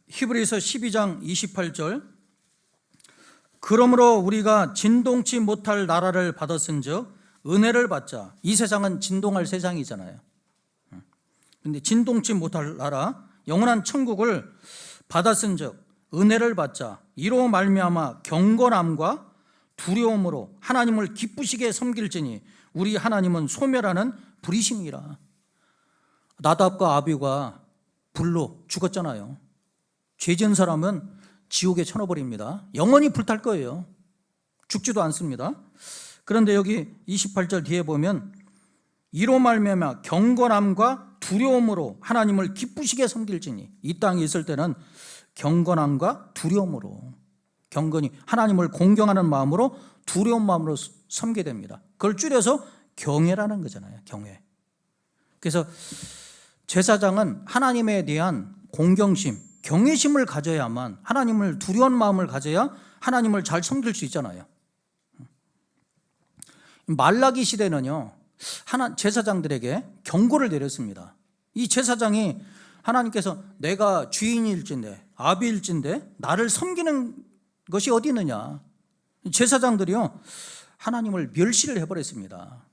히브리서 12장 28절. 그러므로 우리가 진동치 못할 나라를 받았은즉 은혜를 받자. 이 세상은 진동할 세상이잖아요. 그런데 진동치 못할 나라, 영원한 천국을 받았은즉 은혜를 받자. 이로 말미암아 경건함과 두려움으로 하나님을 기쁘시게 섬길지니 우리 하나님은 소멸하는 불이심이라. 나답과 아비가 불로 죽었잖아요. 죄 지은 사람은 지옥에 쳐넣어버립니다. 영원히 불탈 거예요. 죽지도 않습니다. 그런데 여기 28절 뒤에 보면 이로 말미암아 경건함과 두려움으로 하나님을 기쁘시게 섬길지니. 이 땅에 있을 때는 경건함과 두려움으로, 경건이 하나님을 공경하는 마음으로 두려운 마음으로 섬게 됩니다. 그걸 줄여서 경외라는 거잖아요. 경외. 그래서 제사장은 하나님에 대한 공경심, 경외심을 가져야만, 하나님을 두려운 마음을 가져야 하나님을 잘 섬길 수 있잖아요. 말라기 시대는요, 제사장들에게 경고를 내렸습니다. 이 제사장이 하나님께서 내가 주인일진데, 아비일진데 나를 섬기는 것이 어디 있느냐. 제사장들이요, 하나님을 멸시를 해버렸습니다.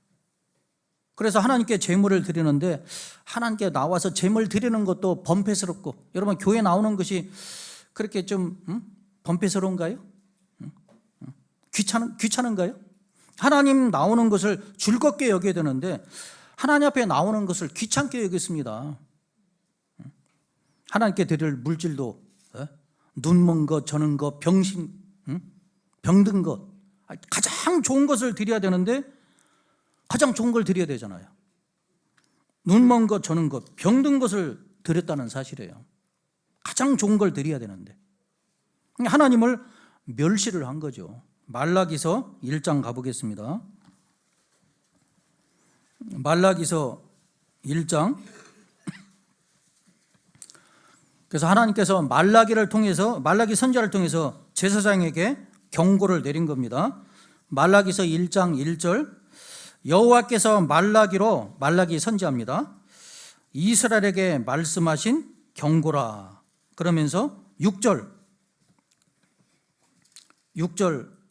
그래서 하나님께 제물을 드리는데, 하나님께 나와서 제물 드리는 것도 범패스럽고, 여러분 교회 나오는 것이 그렇게 좀 범패스러운가요? 귀찮은가요? 하나님 나오는 것을 즐겁게 여겨야 되는데 하나님 앞에 나오는 것을 귀찮게 여겼습니다. 하나님께 드릴 물질도 눈먼 것, 저는 것, 병든 것, 가장 좋은 것을 드려야 되는데 가장 좋은 걸 드려야 되잖아요. 눈먼 것, 저는 것, 병든 것을 드렸다는 사실이에요. 가장 좋은 걸 드려야 되는데 하나님을 멸시를 한 거죠. 말라기서 1장 가보겠습니다. 말라기서 1장. 그래서 하나님께서 말라기를 통해서, 말라기 선지자를 통해서 제사장에게 경고를 내린 겁니다. 말라기서 1장 1절. 여호와께서 말라기 선지자입니다. 이스라엘에게 말씀하신 경고라. 그러면서 6절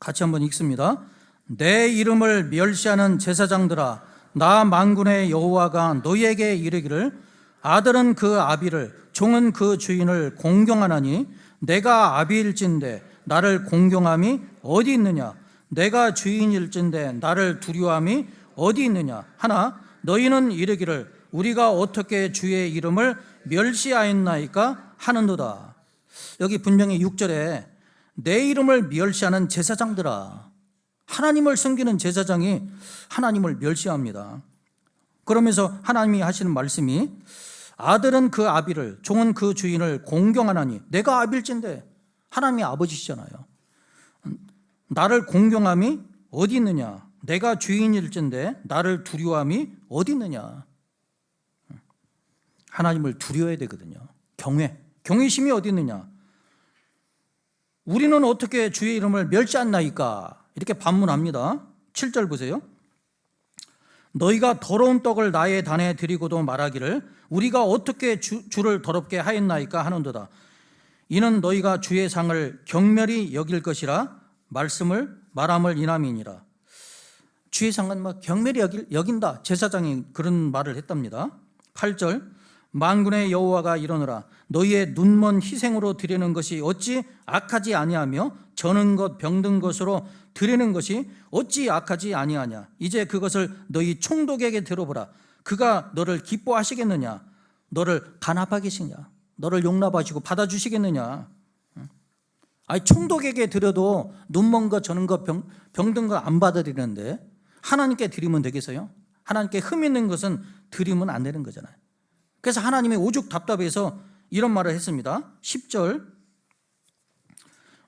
같이 한번 읽습니다. 내 이름을 멸시하는 제사장들아, 나 만군의 여호와가 너희에게 이르기를 아들은 그 아비를, 종은 그 주인을 공경하나니 내가 아비일진데 나를 공경함이 어디 있느냐. 내가 주인일진데 나를 두려워함이 어디 있느냐 하나 너희는 이르기를 우리가 어떻게 주의 이름을 멸시하였나이까 하는도다. 여기 분명히 6절에 내 이름을 멸시하는 제사장들아, 하나님을 섬기는 제사장이 하나님을 멸시합니다. 그러면서 하나님이 하시는 말씀이 아들은 그 아비를, 종은 그 주인을 공경하나니, 내가 아비일진데 하나님이 아버지시잖아요. 나를 공경함이 어디 있느냐. 내가 주인일진데 나를 두려워함이 어디 있느냐. 하나님을 두려워야 되거든요. 경외심이 어디 있느냐. 우리는 어떻게 주의 이름을 멸시하나이까. 이렇게 반문합니다. 7절 보세요. 너희가 더러운 떡을 나의 단에 드리고도 말하기를 우리가 어떻게 주를 더럽게 하였나이까 하는도다. 이는 너희가 주의 상을 경멸히 여길 것이라 말함을 인함이니라. 주의 상은 막 경멸히 여긴다. 제사장이 그런 말을 했답니다. 8절 만군의 여호와가 이르노라 너희의 눈먼 희생으로 드리는 것이 어찌 악하지 아니하며 저는 것 병든 것으로 드리는 것이 어찌 악하지 아니하냐. 이제 그것을 너희 총독에게 들어보라. 그가 너를 기뻐하시겠느냐. 너를 간합하게 하시냐. 너를 용납하시고 받아주시겠느냐. 아니 총독에게 드려도 눈먼 것 저는 것 병든 것 안 받아들이는데 하나님께 드리면 되겠어요? 하나님께 흠 있는 것은 드리면 안 되는 거잖아요. 그래서 하나님이 오죽 답답해서 이런 말을 했습니다. 10절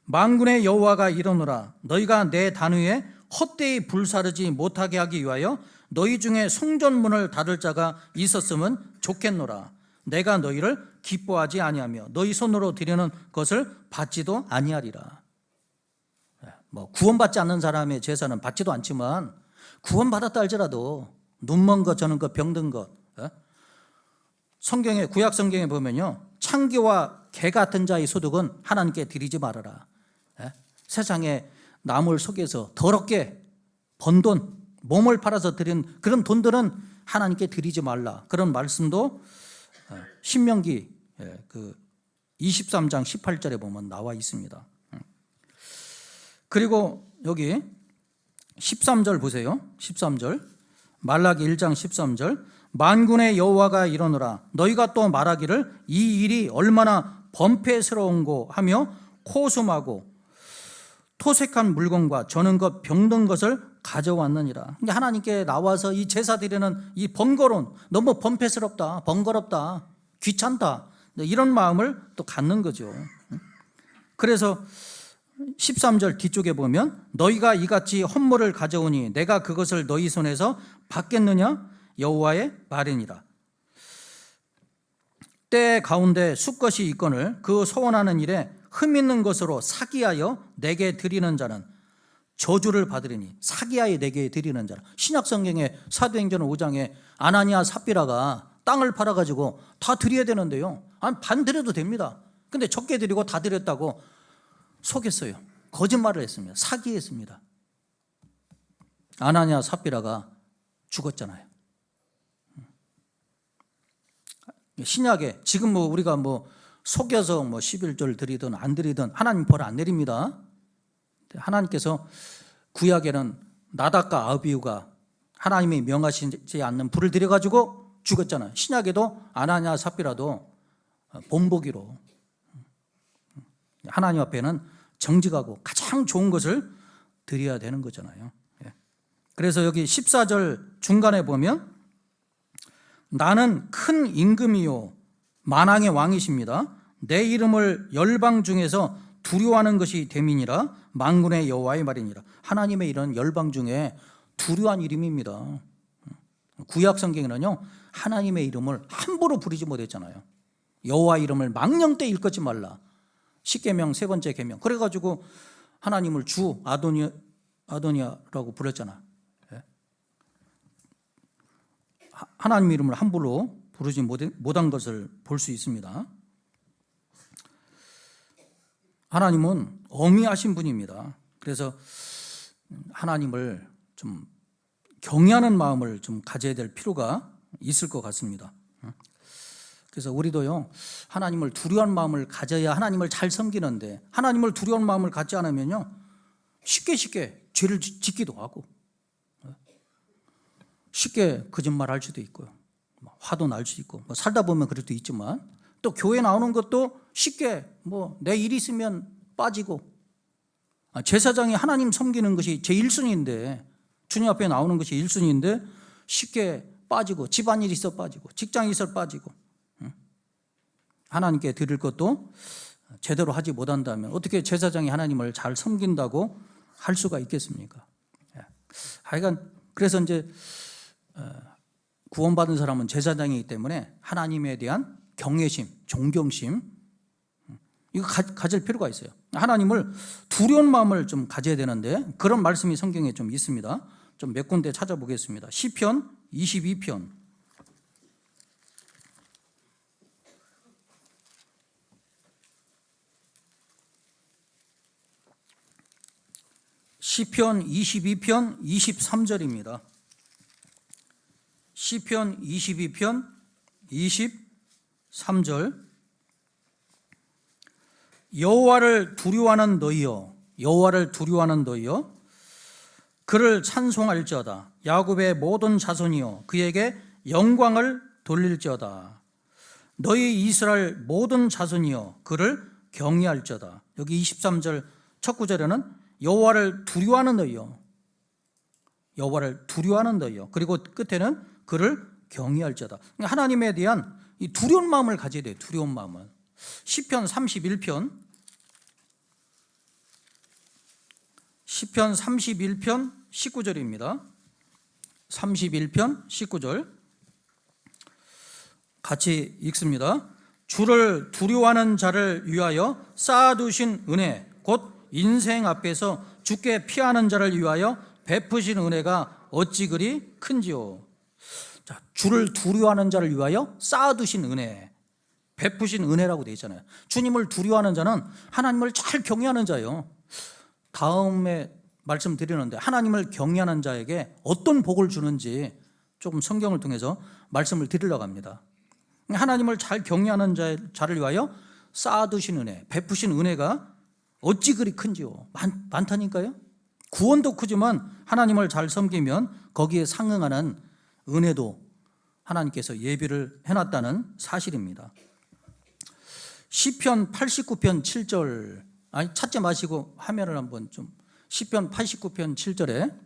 만군의 여호와가 이르노라 너희가 내 단 위에 헛되이 불사르지 못하게 하기 위하여 너희 중에 성전문을 닫을 자가 있었으면 좋겠노라. 내가 너희를 기뻐하지 아니하며 너희 손으로 드리는 것을 받지도 아니하리라. 구원받지 않는 사람의 제사는 받지도 않지만 구원받았다 할지라도 눈먼 것 저는 것 병든 것, 성경에 구약 성경에 보면요 창기와 개 같은 자의 소득은 하나님께 드리지 말아라. 세상에 남을 속여서 더럽게 번 돈, 몸을 팔아서 드린 그런 돈들은 하나님께 드리지 말라. 그런 말씀도 신명기 23장 18절에 보면 나와 있습니다. 그리고 여기 13절 보세요. 13절 말라기 1장 13절 만군의 여호와가 이르노라 너희가 또 말하기를 이 일이 얼마나 범패스러운고 하며 코숨하고 토색한 물건과 저는 것 병든 것을 가져왔느니라. 근데 하나님께 나와서 이 제사 드리는 이 번거로운, 너무 번패스럽다, 번거롭다, 귀찮다, 이런 마음을 또 갖는 거죠. 그래서 13절 뒤쪽에 보면 너희가 이같이 헌물을 가져오니 내가 그것을 너희 손에서 받겠느냐? 여호와의 말이니라. 때 가운데 숫것이 있거늘 그 소원하는 일에 흠 있는 것으로 사기하여 내게 드리는 자는 저주를 받으리니. 사기하여 내게 드리는 자는, 신약성경에 사도행전 5장에 아나니아 삽비라가 땅을 팔아가지고 다 드려야 되는데요, 아니 반 드려도 됩니다. 근데 적게 드리고 다 드렸다고 속였어요. 거짓말을 했습니다. 사기했습니다. 아나니아 삽비라가 죽었잖아요. 신약에 지금 우리가 속여서 11절 드리든 안 드리든 하나님 벌 안 내립니다. 하나님께서 구약에는 나답과 아비후가 하나님이 명하시지 않는 불을 들여가지고 죽었잖아요. 신약에도 아나니아 삽비라도 본보기로 하나님 앞에는 정직하고 가장 좋은 것을 드려야 되는 거잖아요. 그래서 여기 14절 중간에 보면 나는 큰 임금이요 만왕의 왕이십니다. 내 이름을 열방 중에서 두려워하는 것이 됨이니라. 만군의 여호와의 말이니라. 하나님의 이런 열방 중에 두려워한 이름입니다. 구약 성경에는요 하나님의 이름을 함부로 부르지 못했잖아요. 여호와 이름을 망령때 일컫지 말라. 10계명 세 번째 계명. 그래가지고 하나님을 주 아도니아라고 불렀잖아. 하나님 이름을 함부로 부르지 못한 것을 볼 수 있습니다. 하나님은 어미하신 분입니다. 그래서 하나님을 좀 경외하는 마음을 좀 가져야 될 필요가 있을 것 같습니다. 그래서 우리도요 하나님을 두려워하는 마음을 가져야 하나님을 잘 섬기는데, 하나님을 두려워하는 마음을 갖지 않으면요 쉽게 죄를 짓기도 하고 쉽게 거짓말할 수도 있고요, 화도 날 수 있고, 살다 보면 그럴 수도 있지만, 또 교회 나오는 것도 쉽게 내 일 있으면 빠지고, 제사장이 하나님 섬기는 것이 제 1순위인데, 주님 앞에 나오는 것이 1순위인데 쉽게 빠지고, 집안일 있어 빠지고, 직장 있어 빠지고, 하나님께 드릴 것도 제대로 하지 못한다면 어떻게 제사장이 하나님을 잘 섬긴다고 할 수가 있겠습니까? 하여간 그래서 이제 구원받은 사람은 제사장이기 때문에 하나님에 대한 경외심, 존경심, 이거 가질 필요가 있어요. 하나님을 두려운 마음을 좀 가져야 되는데, 그런 말씀이 성경에 좀 있습니다. 좀 몇 군데 찾아보겠습니다. 시편 22편. 시편 22편 23절입니다. 시편 22편 23절. 여호와를 두려워하는 너희여, 여호와를 두려워하는 너희여, 그를 찬송할지어다. 야곱의 모든 자손이여, 그에게 영광을 돌릴지어다. 너희 이스라엘 모든 자손이여, 그를 경외할지어다. 여기 23절 첫 구절에는 여호와를 두려워하는 너희여, 여호와를 두려워하는 너희여, 그리고 끝에는 그를 경외할지어다. 하나님에 대한 이 두려운 마음을 가져야 돼요. 두려운 마음을. 시편 31편 19절입니다. 31편 19절 같이 읽습니다. 주를 두려워하는 자를 위하여 쌓아두신 은혜, 곧 인생 앞에서 주께 피하는 자를 위하여 베푸신 은혜가 어찌 그리 큰지요. 자, 주를 두려워하는 자를 위하여 쌓아두신 은혜, 베푸신 은혜라고 되어 있잖아요. 주님을 두려워하는 자는 하나님을 잘 경외하는 자예요. 다음에 말씀드리는데, 하나님을 경외하는 자에게 어떤 복을 주는지 조금 성경을 통해서 말씀을 드리려고 합니다. 하나님을 잘 경외하는 자를 위하여 쌓아두신 은혜, 베푸신 은혜가 어찌 그리 큰지요. 많다니까요. 구원도 크지만 하나님을 잘 섬기면 거기에 상응하는 은혜도 하나님께서 예비를 해놨다는 사실입니다. 시편 89편 7절, 찾지 마시고 화면을 한번 좀, 시편 89편 7절에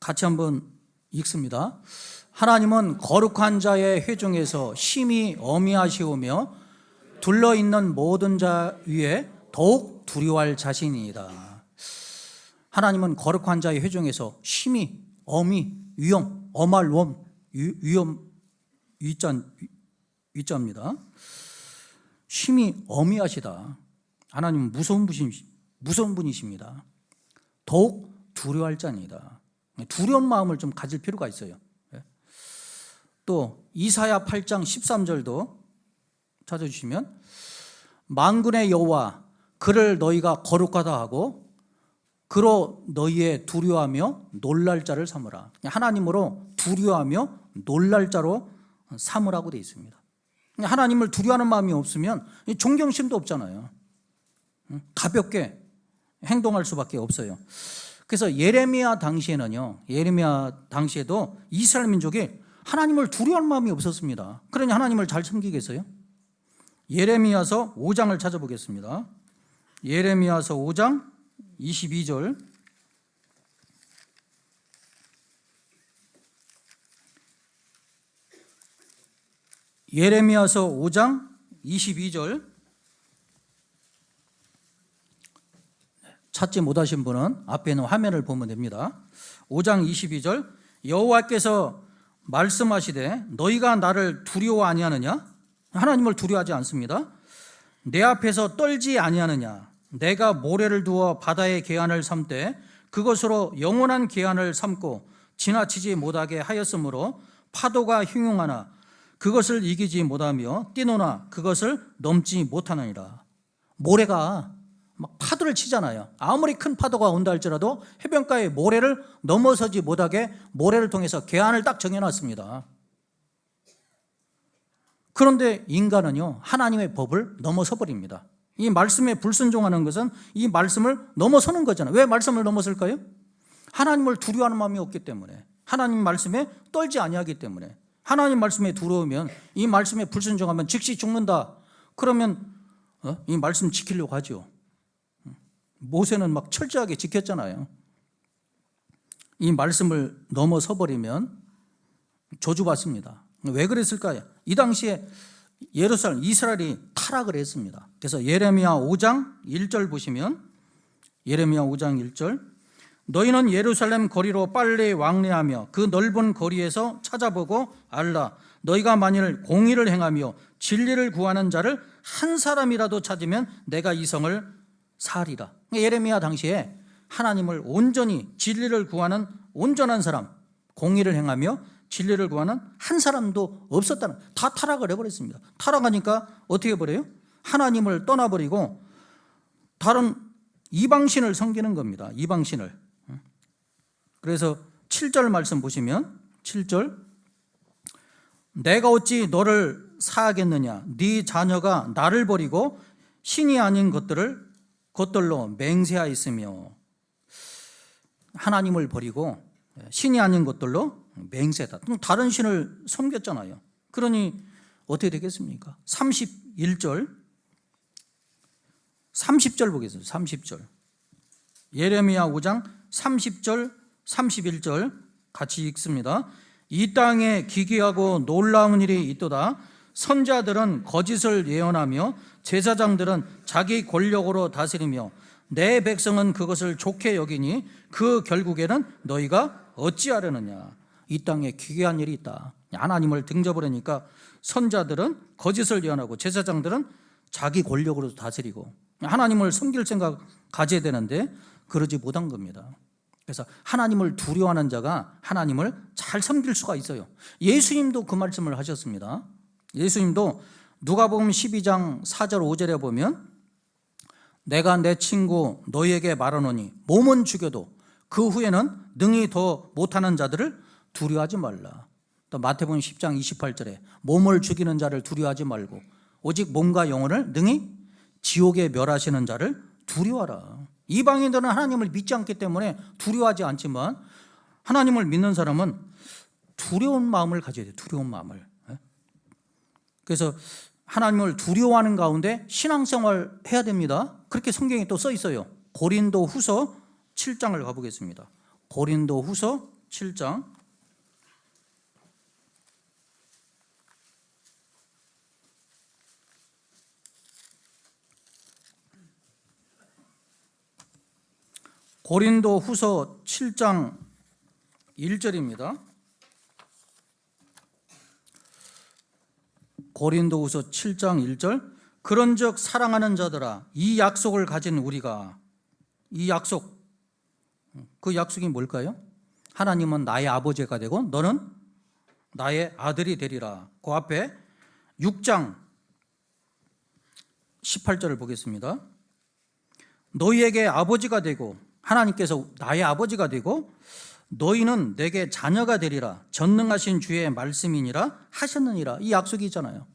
같이 한번 읽습니다. 하나님은 거룩한 자의 회중에서 심히 어미하시오며 둘러있는 모든 자 위에 더욱 두려워할 자신이다. 하나님은 거룩한 자의 회중에서 심히 어미, 위엄, 엄할 웜, 위엄, 위자입니다. 심히 어미하시다. 하나님은 무서운 분이십니다. 더욱 두려워할 자입니다. 두려운 마음을 좀 가질 필요가 있어요. 또 이사야 8장 13절도 찾아주시면 만군의 여호와 그를 너희가 거룩하다 하고 그로 너희의 두려워하며 놀랄 자를 삼으라. 하나님으로 두려워하며 놀랄 자로 삼으라고 되어 있습니다. 하나님을 두려워하는 마음이 없으면 존경심도 없잖아요. 가볍게 행동할 수밖에 없어요. 그래서 예레미야 당시에는요, 예레미야 당시에도 이스라엘 민족이 하나님을 두려워할 마음이 없었습니다. 그러니 하나님을 잘 섬기겠어요? 예레미야서 5장을 찾아보겠습니다. 예레미야서 5장 22절. 예레미야서 5장 22절. 찾지 못하신 분은 앞에 있는 화면을 보면 됩니다. 5장 22절. 여호와께서 말씀하시되 너희가 나를 두려워 아니하느냐? 하나님을 두려워하지 않습니다. 내 앞에서 떨지 아니하느냐? 내가 모래를 두어 바다의 계한을 삼되 그것으로 영원한 계한을 삼고 지나치지 못하게 하였으므로 파도가 흉흉하나 그것을 이기지 못하며 뛰노나 그것을 넘지 못하느니라. 모래가 막 파도를 치잖아요. 아무리 큰 파도가 온다 할지라도 해변가에 모래를 넘어서지 못하게 모래를 통해서 계한을 딱 정해놨습니다. 그런데 인간은요, 하나님의 법을 넘어서 버립니다. 이 말씀에 불순종하는 것은 이 말씀을 넘어서는 거잖아요. 왜 말씀을 넘어설까요? 하나님을 두려워하는 마음이 없기 때문에, 하나님 말씀에 떨지 아니하기 때문에. 하나님 말씀에 두려우면, 이 말씀에 불순종하면 즉시 죽는다. 그러면 이 말씀 지키려고 하죠. 모세는 막 철저하게 지켰잖아요. 이 말씀을 넘어서 버리면 저주받습니다. 왜 그랬을까요? 이 당시에 예루살렘, 이스라엘이 타락을 했습니다. 그래서 예레미야 5장 1절 보시면, 예레미야 5장 1절, 너희는 예루살렘 거리로 빨리 왕래하며 그 넓은 거리에서 찾아보고 알라. 너희가 만일 공의를 행하며 진리를 구하는 자를 한 사람이라도 찾으면 내가 이 성을 사리라. 예레미야 당시에 하나님을 온전히 진리를 구하는 온전한 사람, 공의를 행하며 진리를 구하는 한 사람도 없었다는, 다 타락을 해버렸습니다. 타락하니까 어떻게 해버려요? 하나님을 떠나버리고 다른 이방신을 섬기는 겁니다. 이방신을. 그래서 7절 말씀 보시면 7절, 내가 어찌 너를 사하겠느냐? 네 자녀가 나를 버리고 신이 아닌 것들로 맹세하였으며. 하나님을 버리고 신이 아닌 것들로 맹세했다. 다른 신을 섬겼잖아요. 그러니 어떻게 되겠습니까? 30절 보겠습니다. 30절. 예레미야 5장 30절 31절 같이 읽습니다. 이 땅에 기괴하고 놀라운 일이 있도다. 선자들은 거짓을 예언하며 제사장들은 자기 권력으로 다스리며 내 백성은 그것을 좋게 여기니 그 결국에는 너희가 어찌하려느냐. 이 땅에 기괴한 일이 있다. 하나님을 등져버리니까 선자들은 거짓을 예언하고 제사장들은 자기 권력으로 다스리고 하나님을 섬길 생각 가져야 되는데 그러지 못한 겁니다. 그래서 하나님을 두려워하는 자가 하나님을 잘 섬길 수가 있어요. 예수님도 그 말씀을 하셨습니다. 예수님도 누가복음 12장 4절 5절에 보면 내가 내 친구 너희에게 말하노니 몸은 죽여도 그 후에는 능히 더 못하는 자들을 두려워하지 말라. 또 마태복음 10장 28절에 몸을 죽이는 자를 두려워하지 말고 오직 몸과 영혼을 능히 지옥에 멸하시는 자를 두려워하라. 이방인들은 하나님을 믿지 않기 때문에 두려워하지 않지만 하나님을 믿는 사람은 두려운 마음을 가져야 돼요. 두려운 마음을. 그래서 하나님을 두려워하는 가운데 신앙생활 해야 됩니다. 그렇게 성경에 또 써 있어요. 고린도 후서 7장을 가보겠습니다. 고린도 후서 7장 고린도 후서 7장 1절입니다. 고린도 후서 7장 1절 그런즉 사랑하는 자들아 이 약속을 가진 우리가 이 약속 그 약속이 뭘까요? 하나님은 나의 아버지가 되고 너는 나의 아들이 되리라. 그 앞에 6장 18절을 보겠습니다. 너희에게 아버지가 되고 하나님께서 나의 아버지가 되고 너희는 내게 자녀가 되리라. 전능하신 주의 말씀이니라 하셨느니라. 이 약속이 있잖아요.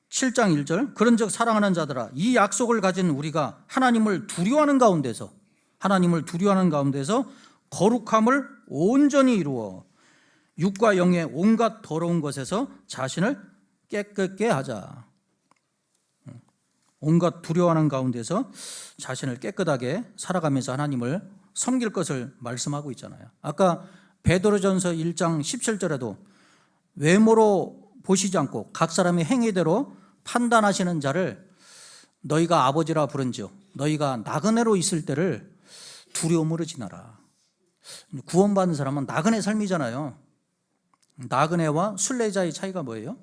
7장 1절 그런즉 사랑하는 자들아 이 약속을 가진 우리가 하나님을 두려워하는 가운데서 거룩함을 온전히 이루어 육과 영의 온갖 더러운 것에서 자신을 깨끗게 하자. 온갖 두려워하는 가운데서 자신을 깨끗하게 살아가면서 하나님을 섬길 것을 말씀하고 있잖아요. 아까 베드로전서 1장 17절에도 외모로 보시지 않고 각 사람의 행위대로 판단하시는 자를 너희가 아버지라 부른즉 너희가 나그네로 있을 때를 두려움으로 지나라. 구원받은 사람은 나그네 삶이잖아요. 나그네와 순례자의 차이가 뭐예요?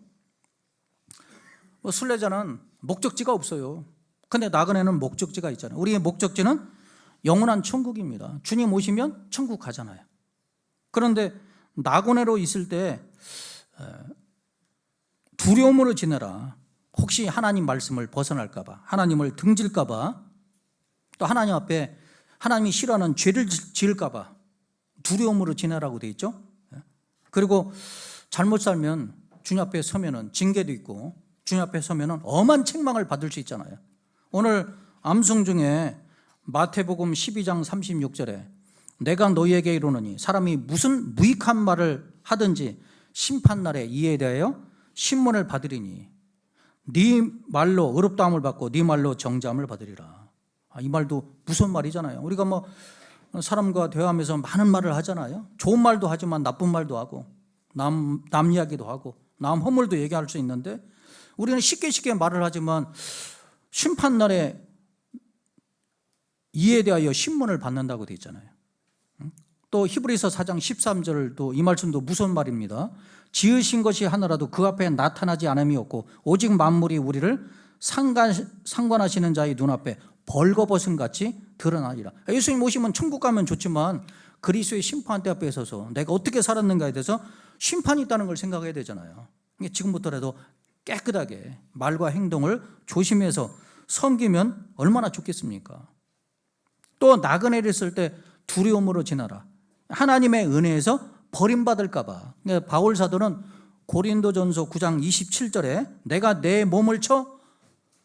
순례자는 목적지가 없어요. 근데 나그네는 목적지가 있잖아요. 우리의 목적지는 영원한 천국입니다. 주님 오시면 천국 가잖아요. 그런데 나그네로 있을 때 두려움으로 지내라. 혹시 하나님 말씀을 벗어날까 봐, 하나님을 등질까 봐, 또 하나님 앞에 하나님이 싫어하는 죄를 지을까 봐 두려움으로 지내라고 돼 있죠. 그리고 잘못 살면 주님 앞에 서면은 징계도 있고 주님 앞에 서면은 엄한 책망을 받을 수 있잖아요. 오늘 암송 중에 마태복음 12장 36절에 내가 너희에게 이르노니 사람이 무슨 무익한 말을 하든지 심판날에 이에 대하여 신문을 받으리니 네 말로 의롭다함을 받고 네 말로 정죄함을 받으리라. 이 말도 무슨 말이잖아요. 우리가 뭐 사람과 대화하면서 많은 말을 하잖아요. 좋은 말도 하지만 나쁜 말도 하고 남 이야기도 하고 남 허물도 얘기할 수 있는데 우리는 쉽게 말을 하지만 심판날에 이에 대하여 신문을 받는다고 되어 있잖아요. 또 히브리서 4장 13절도 이 말씀도 무슨 말입니다. 지으신 것이 하나라도 그 앞에 나타나지 않음이 없고 오직 만물이 우리를 상관하시는 자의 눈앞에 벌거벗은 같이 드러나리라. 예수님 오시면 천국 가면 좋지만 그리스도의 심판대 앞에 서서 내가 어떻게 살았는가에 대해서 심판이 있다는 걸 생각해야 되잖아요. 지금부터라도 깨끗하게 말과 행동을 조심해서 섬기면 얼마나 좋겠습니까? 또 나그네를 있을 때 두려움으로 지나라. 하나님의 은혜에서 버림받을까 봐. 바울 사도는 고린도전서 9장 27절에 내가 내 몸을 쳐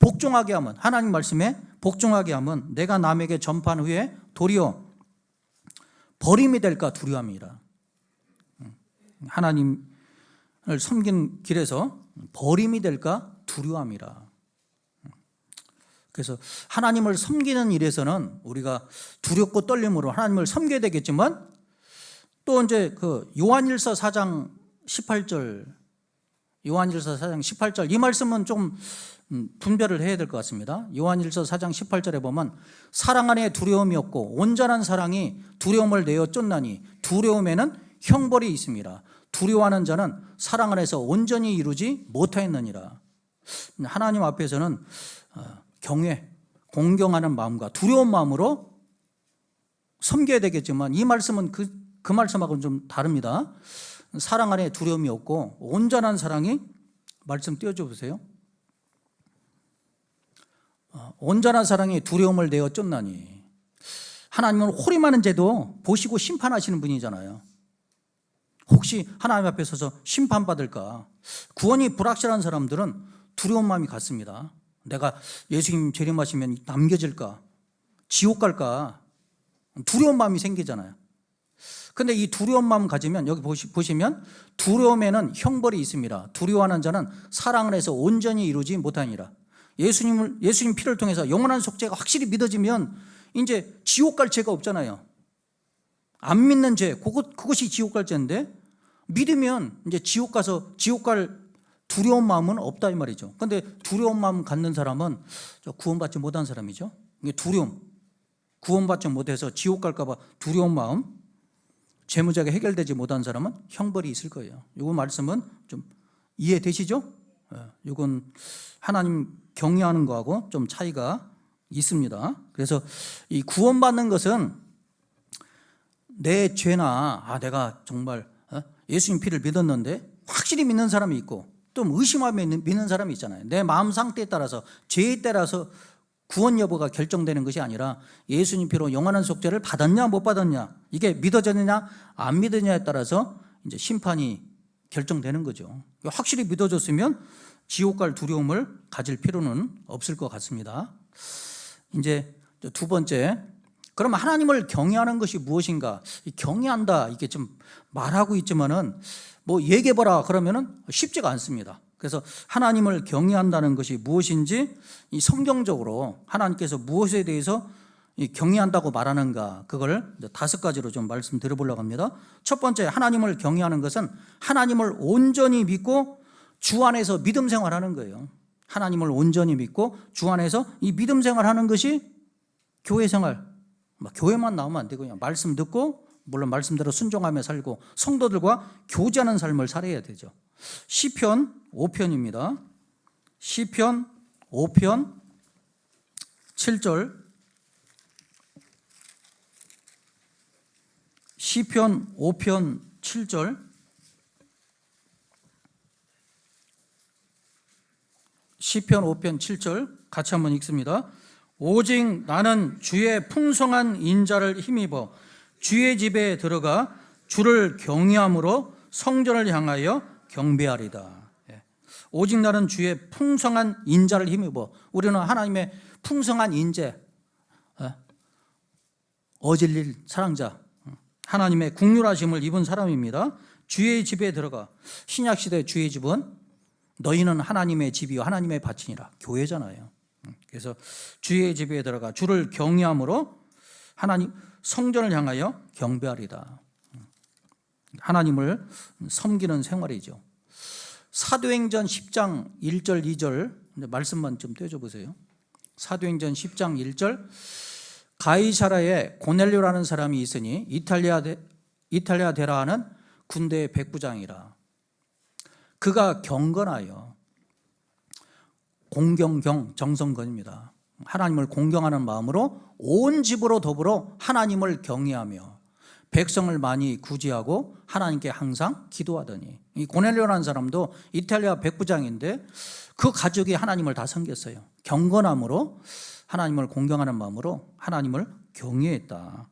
복종하게 하면, 하나님 말씀에 복종하게 하면 내가 남에게 전파한 후에 도리어 버림이 될까 두려움이라. 하나님을 섬긴 길에서 버림이 될까 두려움이라. 그래서 하나님을 섬기는 일에서는 우리가 두렵고 떨림으로 하나님을 섬겨야 되겠지만 또 이제 그 요한일서 4장 18절 이 말씀은 좀 분별을 해야 될 것 같습니다. 요한일서 4장 18절에 보면 사랑 안에 두려움이 없고 온전한 사랑이 두려움을 내어 쫓나니 두려움에는 형벌이 있습니다. 두려워하는 자는 사랑 안에서 온전히 이루지 못하였느니라. 하나님 앞에서는 경외, 공경하는 마음과 두려운 마음으로 섬겨야 되겠지만 이 말씀은 그 말씀하고는 좀 다릅니다. 사랑 안에 두려움이 없고 온전한 사랑이, 말씀 띄워줘 보세요. 온전한 사랑이 두려움을 내어 쫓나니. 하나님은 호림하는 죄도 보시고 심판하시는 분이잖아요. 혹시 하나님 앞에 서서 심판받을까? 구원이 불확실한 사람들은 두려운 마음이 갖습니다. 내가 예수님 재림하시면 남겨질까? 지옥 갈까? 두려운 마음이 생기잖아요. 근데 이 두려운 마음 가지면 여기 보시면 두려움에는 형벌이 있습니다. 두려워하는 자는 사랑 안에서 온전히 이루지 못하니라. 예수님 피를 통해서 영원한 속죄가 확실히 믿어지면 이제 지옥 갈 죄가 없잖아요. 안 믿는 죄, 그것이 지옥 갈 죄인데, 믿으면 이제 지옥 가서 지옥 갈 두려운 마음은 없다 이 말이죠. 그런데 두려운 마음 갖는 사람은 구원받지 못한 사람이죠. 이게 두려움, 구원받지 못해서 지옥 갈까 봐 두려운 마음, 죄무자가 해결되지 못한 사람은 형벌이 있을 거예요. 이거 말씀은 좀 이해되시죠? 이건 하나님 경외하는 거하고 좀 차이가 있습니다. 그래서 이 구원받는 것은 내 죄나 내가 정말 예수님 피를 믿었는데 확실히 믿는 사람이 있고 또 의심하며 믿는 사람이 있잖아요. 내 마음 상태에 따라서, 죄에 따라서 구원 여부가 결정되는 것이 아니라 예수님 피로 영원한 속죄를 받았냐 못 받았냐, 이게 믿어졌느냐 안 믿느냐에 따라서 이제 심판이 결정되는 거죠. 확실히 믿어졌으면 지옥 갈 두려움을 가질 필요는 없을 것 같습니다. 이제 두 번째, 그럼 하나님을 경외하는 것이 무엇인가? 경외한다, 이게 좀 말하고 있지만은 뭐 얘기해보라 그러면은 쉽지가 않습니다. 그래서 하나님을 경외한다는 것이 무엇인지 이 성경적으로 하나님께서 무엇에 대해서 경외한다고 말하는가, 그걸 5가지로 좀 말씀드려보려고 합니다. 첫 번째, 하나님을 경외하는 것은 하나님을 온전히 믿고 주 안에서 믿음 생활하는 거예요. 하나님을 온전히 믿고 주 안에서 이 믿음 생활하는 것이 교회 생활, 교회만 나오면 안 되고요. 말씀 듣고 물론 말씀대로 순종하며 살고 성도들과 교제하는 삶을 살아야 되죠. 시편 5편입니다. 시편 5편 7절, 시편 5편 7절, 시편 5편 7절 같이 한번 읽습니다. 오직 나는 주의 풍성한 인자를 힘입어 주의 집에 들어가 주를 경외함으로 성전을 향하여 경배하리다. 오직 나는 주의 풍성한 인자를 힘입어, 우리는 하나님의 풍성한 인재, 어질릴 사랑자, 하나님의 국률하심을 입은 사람입니다. 주의 집에 들어가, 신약시대 주의 집은 너희는 하나님의 집이요 하나님의 밭이니라, 교회잖아요. 그래서 주의 집에 들어가 주를 경외함으로 하나님 성전을 향하여 경배하리다. 하나님을 섬기는 생활이죠. 사도행전 10장 1절 2절 말씀만 좀 떼줘 보세요. 사도행전 10장 1절, 가이사라에 고넬료라는 사람이 있으니 이탈리아 데라 하는 군대의 백부장이라. 그가 경건하여, 공경경 정성건입니다. 하나님을 공경하는 마음으로 온 집으로 더불어 하나님을 경외하며 백성을 많이 구제하고 하나님께 항상 기도하더니, 이 고넬료라는 사람도 이탈리아 백부장인데 그 가족이 하나님을 다 섬겼어요. 경건함으로 하나님을 공경하는 마음으로 하나님을 경외했다.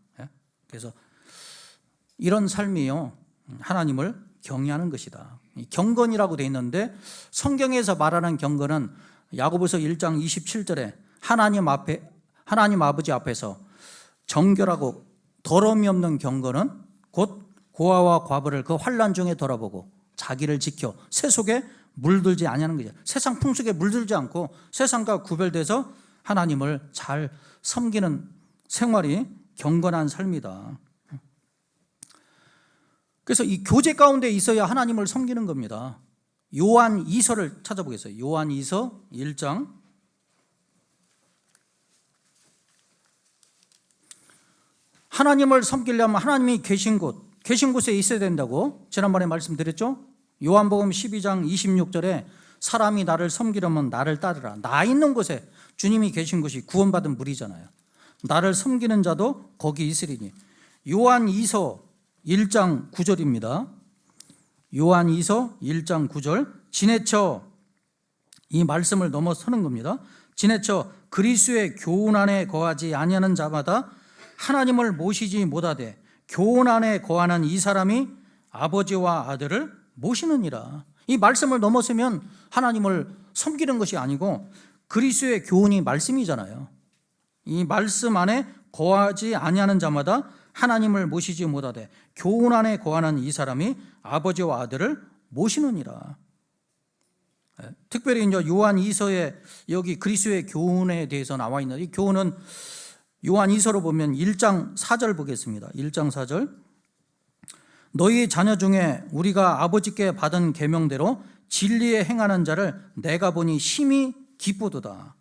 그래서 이런 삶이요 하나님을 경외하는 것이다. 경건이라고 되어 있는데 성경에서 말하는 경건은 야고보서 1장 27절에 하나님 아버지 앞에서 정결하고 더러움이 없는 경건은 곧 고아와 과부를 그 환난 중에 돌아보고 자기를 지켜 세속에 물들지 아니하는 거죠. 세상 풍속에 물들지 않고 세상과 구별돼서 하나님을 잘 섬기는 생활이 경건한 삶이다. 그래서 이 교제 가운데 있어야 하나님을 섬기는 겁니다. 요한 2서를 찾아보겠어요. 요한 2서 1장. 하나님을 섬기려면 하나님이 계신 곳에 있어야 된다고 지난번에 말씀드렸죠. 요한복음 12장 26절에 사람이 나를 섬기려면 나를 따르라. 나 있는 곳에, 주님이 계신 곳이 구원받은 무리잖아요. 나를 섬기는 자도 거기 있으리니. 요한 2서 1장 9절입니다. 요한 2서 1장 9절, 지내쳐, 이 말씀을 넘어서는 겁니다. 지내쳐 그리스도의 교훈 안에 거하지 아니하는 자마다 하나님을 모시지 못하되 교훈 안에 거하는 이 사람이 아버지와 아들을 모시느니라. 이 말씀을 넘어서면 하나님을 섬기는 것이 아니고 그리스도의 교훈이 말씀이잖아요. 이 말씀 안에 거하지 아니하는 자마다 하나님을 모시지 못하되 교훈 안에 거하는 이 사람이 아버지와 아들을 모시느니라. 특별히 이제 요한 2서에 여기 그리스도의 교훈에 대해서 나와 있는 이 교훈은 요한 2서로 보면 1장 4절 보겠습니다. 1장 4절. 너희 자녀 중에 우리가 아버지께 받은 계명대로 진리에 행하는 자를 내가 보니 심히 기쁘도다.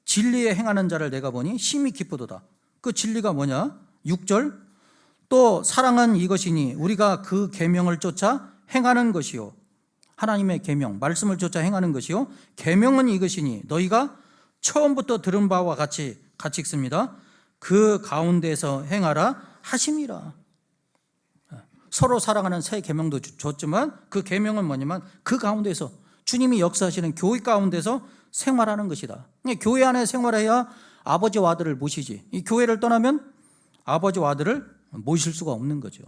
진리에 행하는 자를 내가 보니 심히 기쁘도다. 그 진리가 뭐냐? 6절. 또 사랑은 이것이니 우리가 그 계명을 쫓아 행하는 것이요. 하나님의 계명, 말씀을 쫓아 행하는 것이요. 계명은 이것이니 너희가 처음부터 들은 바와 같이 읽습니다. 그 가운데서 행하라 하심이라. 서로 사랑하는 새 계명도 줬지만 그 계명은 뭐냐면 그 가운데서 주님이 역사하시는 교회 가운데서 생활하는 것이다. 교회 안에 생활해야 아버지와 아들을 모시지. 이 교회를 떠나면 아버지와 아들을 모실 수가 없는 거죠.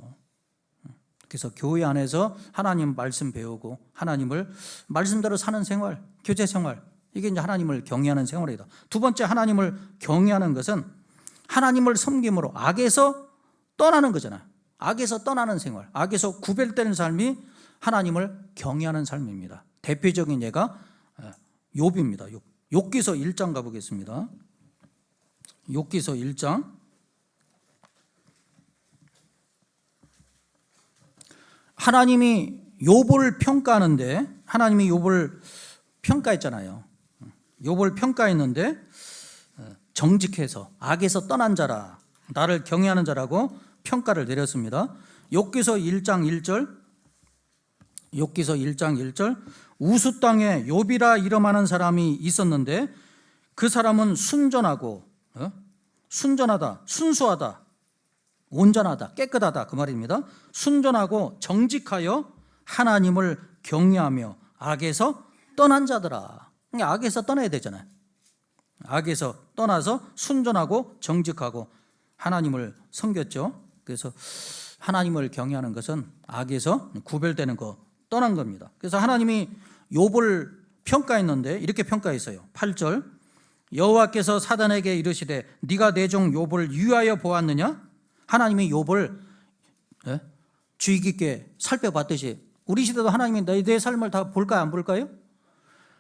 그래서 교회 안에서 하나님 말씀 배우고 하나님을 말씀대로 사는 생활, 교제 생활, 이게 이제 하나님을 경외하는 생활이다. 두 번째, 하나님을 경외하는 것은 하나님을 섬김으로 악에서 떠나는 거잖아요. 악에서 떠나는 생활, 악에서 구별되는 삶이 하나님을 경외하는 삶입니다. 대표적인 예가 욥입니다. 욥기서 1장 가보겠습니다. 욥기서 1장. 하나님이 욥을 평가하는데, 하나님이 욥을 평가했잖아요. 욥을 평가했는데 정직해서 악에서 떠난 자라, 나를 경외하는 자라고 평가를 내렸습니다. 욥기서 1장 1절. 욥기서 1장 1절. 우수 땅에 욥이라 이름하는 사람이 있었는데 그 사람은 순전하고 순전하다, 순수하다, 온전하다, 깨끗하다, 그 말입니다. 순전하고 정직하여 하나님을 경외하며 악에서 떠난 자더라. 악에서 떠나야 되잖아요. 악에서 떠나서 순전하고 정직하고 하나님을 섬겼죠. 그래서 하나님을 경외하는 것은 악에서 구별되는 거, 떠난 겁니다. 그래서 하나님이 욥을 평가했는데 이렇게 평가했어요. 8절. 여호와께서 사단에게 이르시되 네가 내 종 욥을 유하여 보았느냐? 하나님이 욥을 주의 깊게 살펴봤듯이 우리 시대도 하나님이 내 삶을 다 볼까요, 안 볼까요?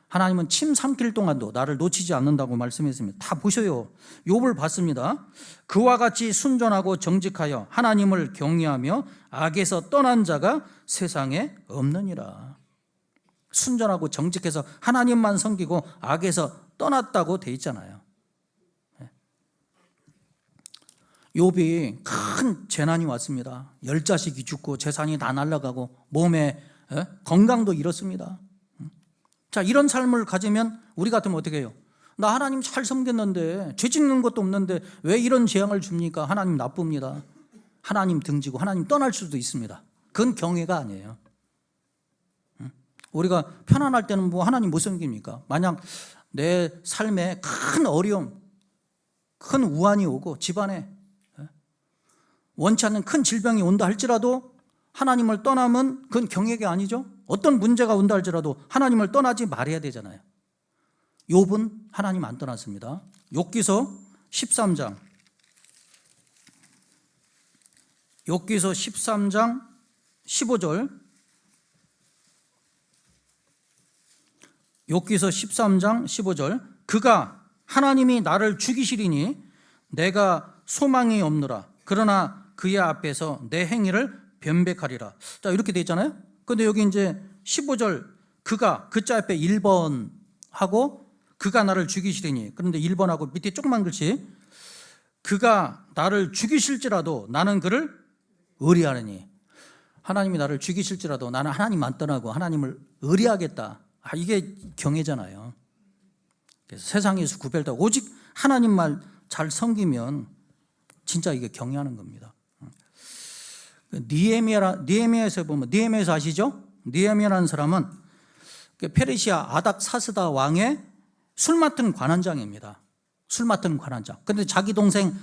하나님은 침 삼킬 동안도 나를 놓치지 않는다고 말씀했습니다. 다 보셔요. 욥을 봤습니다. 그와 같이 순전하고 정직하여 하나님을 경외하며 악에서 떠난 자가 세상에 없느니라. 순전하고 정직해서 하나님만 섬기고 악에서 떠났다고 돼 있잖아요. 욥이 큰 재난이 왔습니다. 10자식이 죽고 재산이 다 날아가고 몸에 건강도 잃었습니다. 자, 이런 삶을 가지면 우리 같으면 어떻게 해요? 나 하나님 잘 섬겼는데 죄 짓는 것도 없는데 왜 이런 재앙을 줍니까? 하나님 나쁩니다. 하나님 등지고 하나님 떠날 수도 있습니다. 그건 경외가 아니에요. 우리가 편안할 때는 뭐 하나님 못 섬깁니까? 만약 내 삶에 큰 어려움, 큰 우환이 오고 집안에 원치 않는 큰 질병이 온다 할지라도 하나님을 떠나면 그건 경외가 아니죠. 어떤 문제가 온다 할지라도 하나님을 떠나지 말아야 되잖아요. 욥은 하나님 안 떠났습니다. 욥기서 13장. 욥기서 13장 15절. 욥기서 13장 15절. 그가 하나님이 나를 죽이시리니 내가 소망이 없노라. 그러나 그의 앞에서 내 행위를 변백하리라. 자, 이렇게 돼 있잖아요. 근데 여기 이제 15절 그가 그자 앞에 1번 하고 그가 나를 죽이시리니, 그런데 1번하고 밑에 조그만 글씨 그가 나를 죽이실지라도 나는 그를 의리하느니, 하나님이 나를 죽이실지라도 나는 하나님 안 떠나고 하나님을 의리하겠다. 이게 경외잖아요. 그래서 세상에서 구별되고 오직 하나님만 잘 섬기면 진짜 이게 경외하는 겁니다. 느헤미야에서 보면, 느헤미야에서 아시죠? 느헤미야라는 사람은 페르시아 아닥사스다 왕의 술 맡은 관원장입니다. 술 맡은 관원장. 근데 자기 동생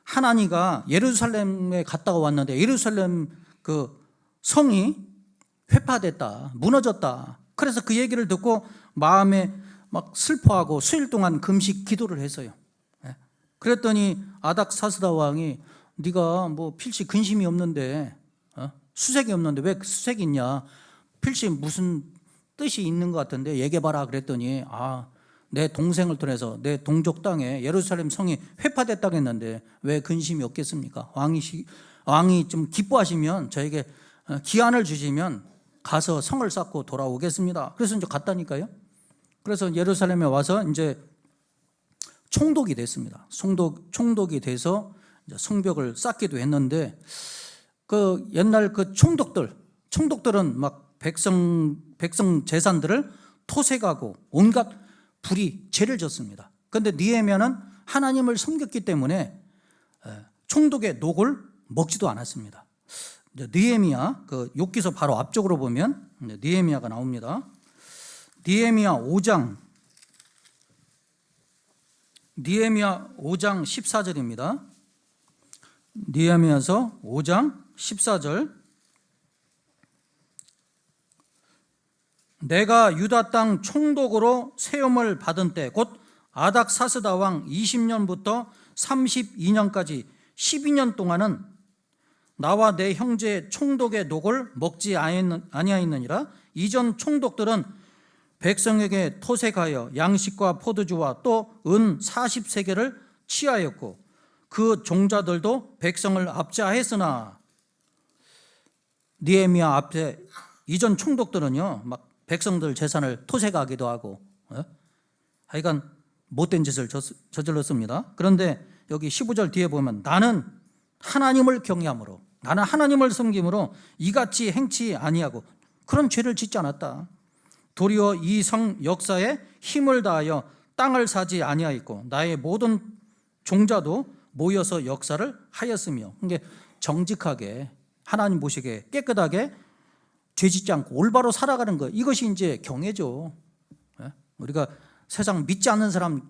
하나니가 예루살렘에 갔다가 왔는데 예루살렘 그 성이 회파됐다, 무너졌다. 그래서 그 얘기를 듣고 마음에 막 슬퍼하고 수일 동안 금식 기도를 했어요. 그랬더니 아닥사스다 왕이 네가 뭐 필시 근심이 없는데 수색이 없는데 왜 수색이 있냐, 필시 무슨 뜻이 있는 것 같은데 얘기해봐라 그랬더니 내 동생을 통해서 내 동족 땅에 예루살렘 성이 회파됐다고 했는데 왜 근심이 없겠습니까? 왕이 좀 기뻐하시면 저에게 기한을 주시면 가서 성을 쌓고 돌아오겠습니다. 그래서 이제 갔다니까요. 그래서 예루살렘에 와서 이제 총독이 됐습니다. 총독이 돼서 이제 성벽을 쌓기도 했는데 그 옛날 그 총독들은 막 백성 재산들을 토색하고 온갖 불의 죄를 졌습니다. 그런데 느헤미야는 하나님을 섬겼기 때문에 총독의 녹을 먹지도 않았습니다. 느헤미야 그 욥기서 바로 앞쪽으로 보면 느헤미야가 나옵니다. 느헤미야 5장 14절입니다. 느헤미야서 5장 14절. 내가 유다 땅 총독으로 세움을 받은 때 곧 아닥사스다 왕 20년부터 32년까지 12년 동안은 나와 내 형제 총독의 녹을 먹지 아니하였느니라. 이전 총독들은 백성에게 토색하여 양식과 포도주와 또 은 40세겔을 취하였고 그 종자들도 백성을 압제하였으나. 느헤미야 앞에 이전 총독들은요 막 백성들 재산을 토색하기도 하고 하여간 못된 짓을 저질렀습니다. 그런데 여기 15절 뒤에 보면 나는 하나님을 경외함으로, 나는 하나님을 섬김으로 이같이 행치 아니하고 그런 죄를 짓지 않았다. 도리어 이 성 역사에 힘을 다하여 땅을 사지 아니하였고 나의 모든 종자도 모여서 역사를 하였으며. 그러니까 정직하게 하나님 보시기에 깨끗하게 죄짓지 않고 올바로 살아가는 것, 이것이 이제 경외죠. 우리가 세상 믿지 않는 사람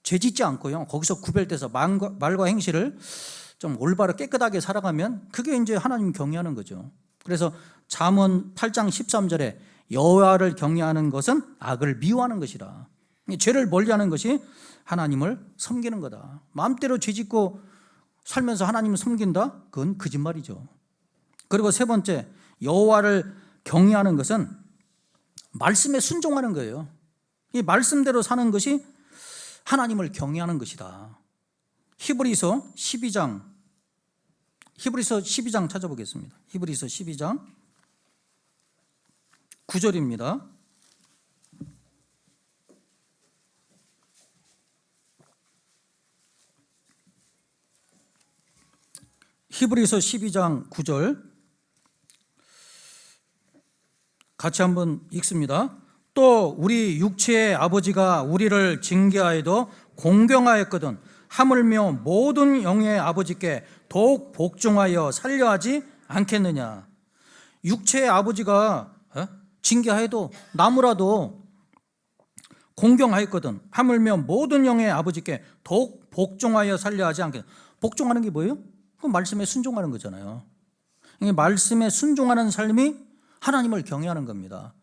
죄짓지 않고요 거기서 구별돼서 말과 행실을 좀 올바로 깨끗하게 살아가면 그게 이제 하나님 경외하는 거죠. 그래서 잠언 8장 13절에 여호와를 경외하는 것은 악을 미워하는 것이라. 죄를 멀리하는 것이 하나님을 섬기는 거다. 마음대로 죄짓고 살면서 하나님을 섬긴다? 그건 거짓말이죠. 그리고 세 번째, 여호와를 경외하는 것은 말씀에 순종하는 거예요. 이 말씀대로 사는 것이 하나님을 경외하는 것이다. 히브리서 12장 찾아보겠습니다. 히브리서 12장 9절입니다. 히브리서 12장 9절 같이 한번 읽습니다. 또 우리 육체의 아버지가 우리를 징계하여도 공경하였거든 하물며 모든 영의 아버지께 더욱 복종하여 살려하지 않겠느냐. 육체의 아버지가 징계하여도 나무라도 공경하였거든 하물며 모든 영의 아버지께 더욱 복종하여 살려하지 않겠느냐. 복종하는 게 뭐예요? 그 말씀에 순종하는 거잖아요. 말씀에 순종하는 삶이 하나님을 경외하는 겁니다.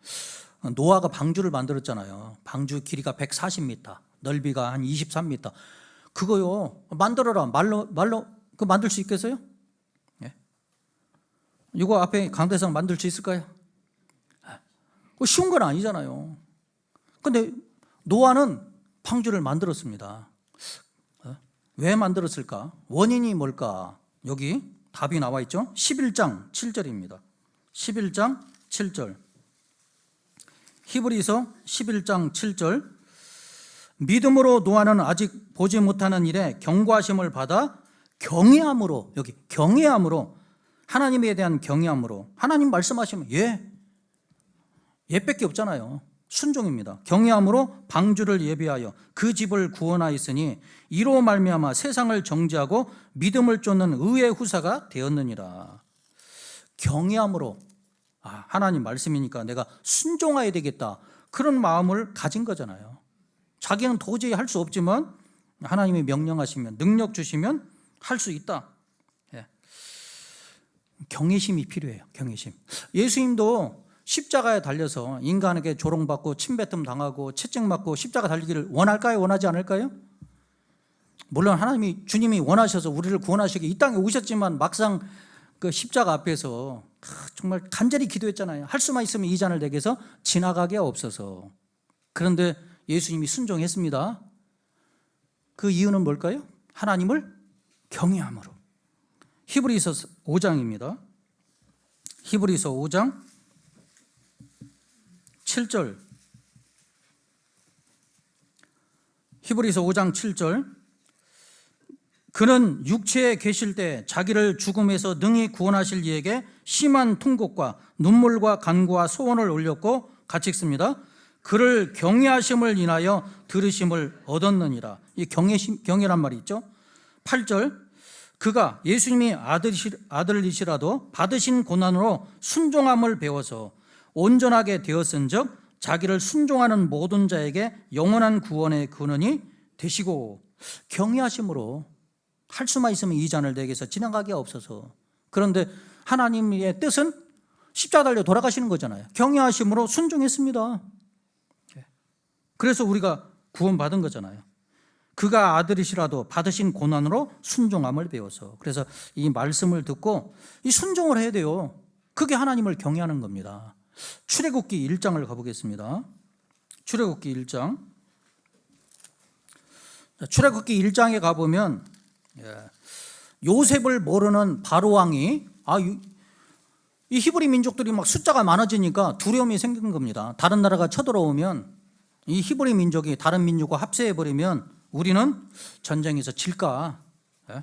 노아가 방주를 만들었잖아요. 방주 길이가 140m, 넓이가 한 23m. 그거요 만들어라. 말로 그거 만들 수 있겠어요? 예? 이거 앞에 강대상 만들 수 있을까요? 쉬운 건 아니잖아요. 그런데 노아는 방주를 만들었습니다. 왜 만들었을까? 원인이 뭘까? 여기 답이 나와 있죠. 11장 7절입니다. 11장 7절. 히브리서 11장 7절. 믿음으로 노아는 아직 보지 못하는 일에 경고하심을 받아 경외함으로, 여기 경외함으로, 하나님에 대한 경외함으로, 하나님 말씀하시면 예밖에 없잖아요. 순종입니다. 경외함으로 방주를 예비하여 그 집을 구원하였으니 이로 말미암아 세상을 정죄하고 믿음을 쫓는 의의 후사가 되었느니라. 경외함으로, 하나님 말씀이니까 내가 순종해야 되겠다, 그런 마음을 가진 거잖아요. 자기는 도저히 할 수 없지만 하나님이 명령하시면, 능력 주시면 할 수 있다. 경외심이 필요해요. 경외심. 예수님도 십자가에 달려서 인간에게 조롱받고 침뱉음 당하고 채찍 맞고 십자가 달리기를 원할까요? 원하지 않을까요? 물론 주님이 원하셔서 우리를 구원하시기 이 땅에 오셨지만 막상 그 십자가 앞에서 정말 간절히 기도했잖아요. 할 수만 있으면 이 잔을 내게서 지나가게 없어서. 그런데 예수님이 순종했습니다. 그 이유는 뭘까요? 하나님을 경외함으로. 히브리서 5장입니다. 히브리서 5장 7절. 히브리서 5장 7절. 그는 육체에 계실 때 자기를 죽음에서 능히 구원하실 이에게 심한 통곡과 눈물과 간구와 소원을 올렸고 같이 읽습니다. 그를 경외하심을 인하여 들으심을 얻었느니라. 이 경외란 말이 있죠. 8절. 그가 예수님이 아들이시라도 받으신 고난으로 순종함을 배워서 온전하게 되었은즉 자기를 순종하는 모든 자에게 영원한 구원의 근원이 되시고. 경외하심으로 할 수만 있으면 이 잔을 내게서 지나가게 없어서. 그런데 하나님의 뜻은 십자가 달려 돌아가시는 거잖아요. 경외하심으로 순종했습니다. 그래서 우리가 구원받은 거잖아요. 그가 아들이시라도 받으신 고난으로 순종함을 배워서. 그래서 이 말씀을 듣고 이 순종을 해야 돼요. 그게 하나님을 경외하는 겁니다. 출애굽기 1장을 가보겠습니다. 출애굽기 1장. 출애굽기 1장에 가보면 요셉을 모르는 바로 왕이 이 히브리 민족들이 막 숫자가 많아지니까 두려움이 생긴 겁니다. 다른 나라가 쳐들어오면 이 히브리 민족이 다른 민족과 합세해버리면 우리는 전쟁에서 질까,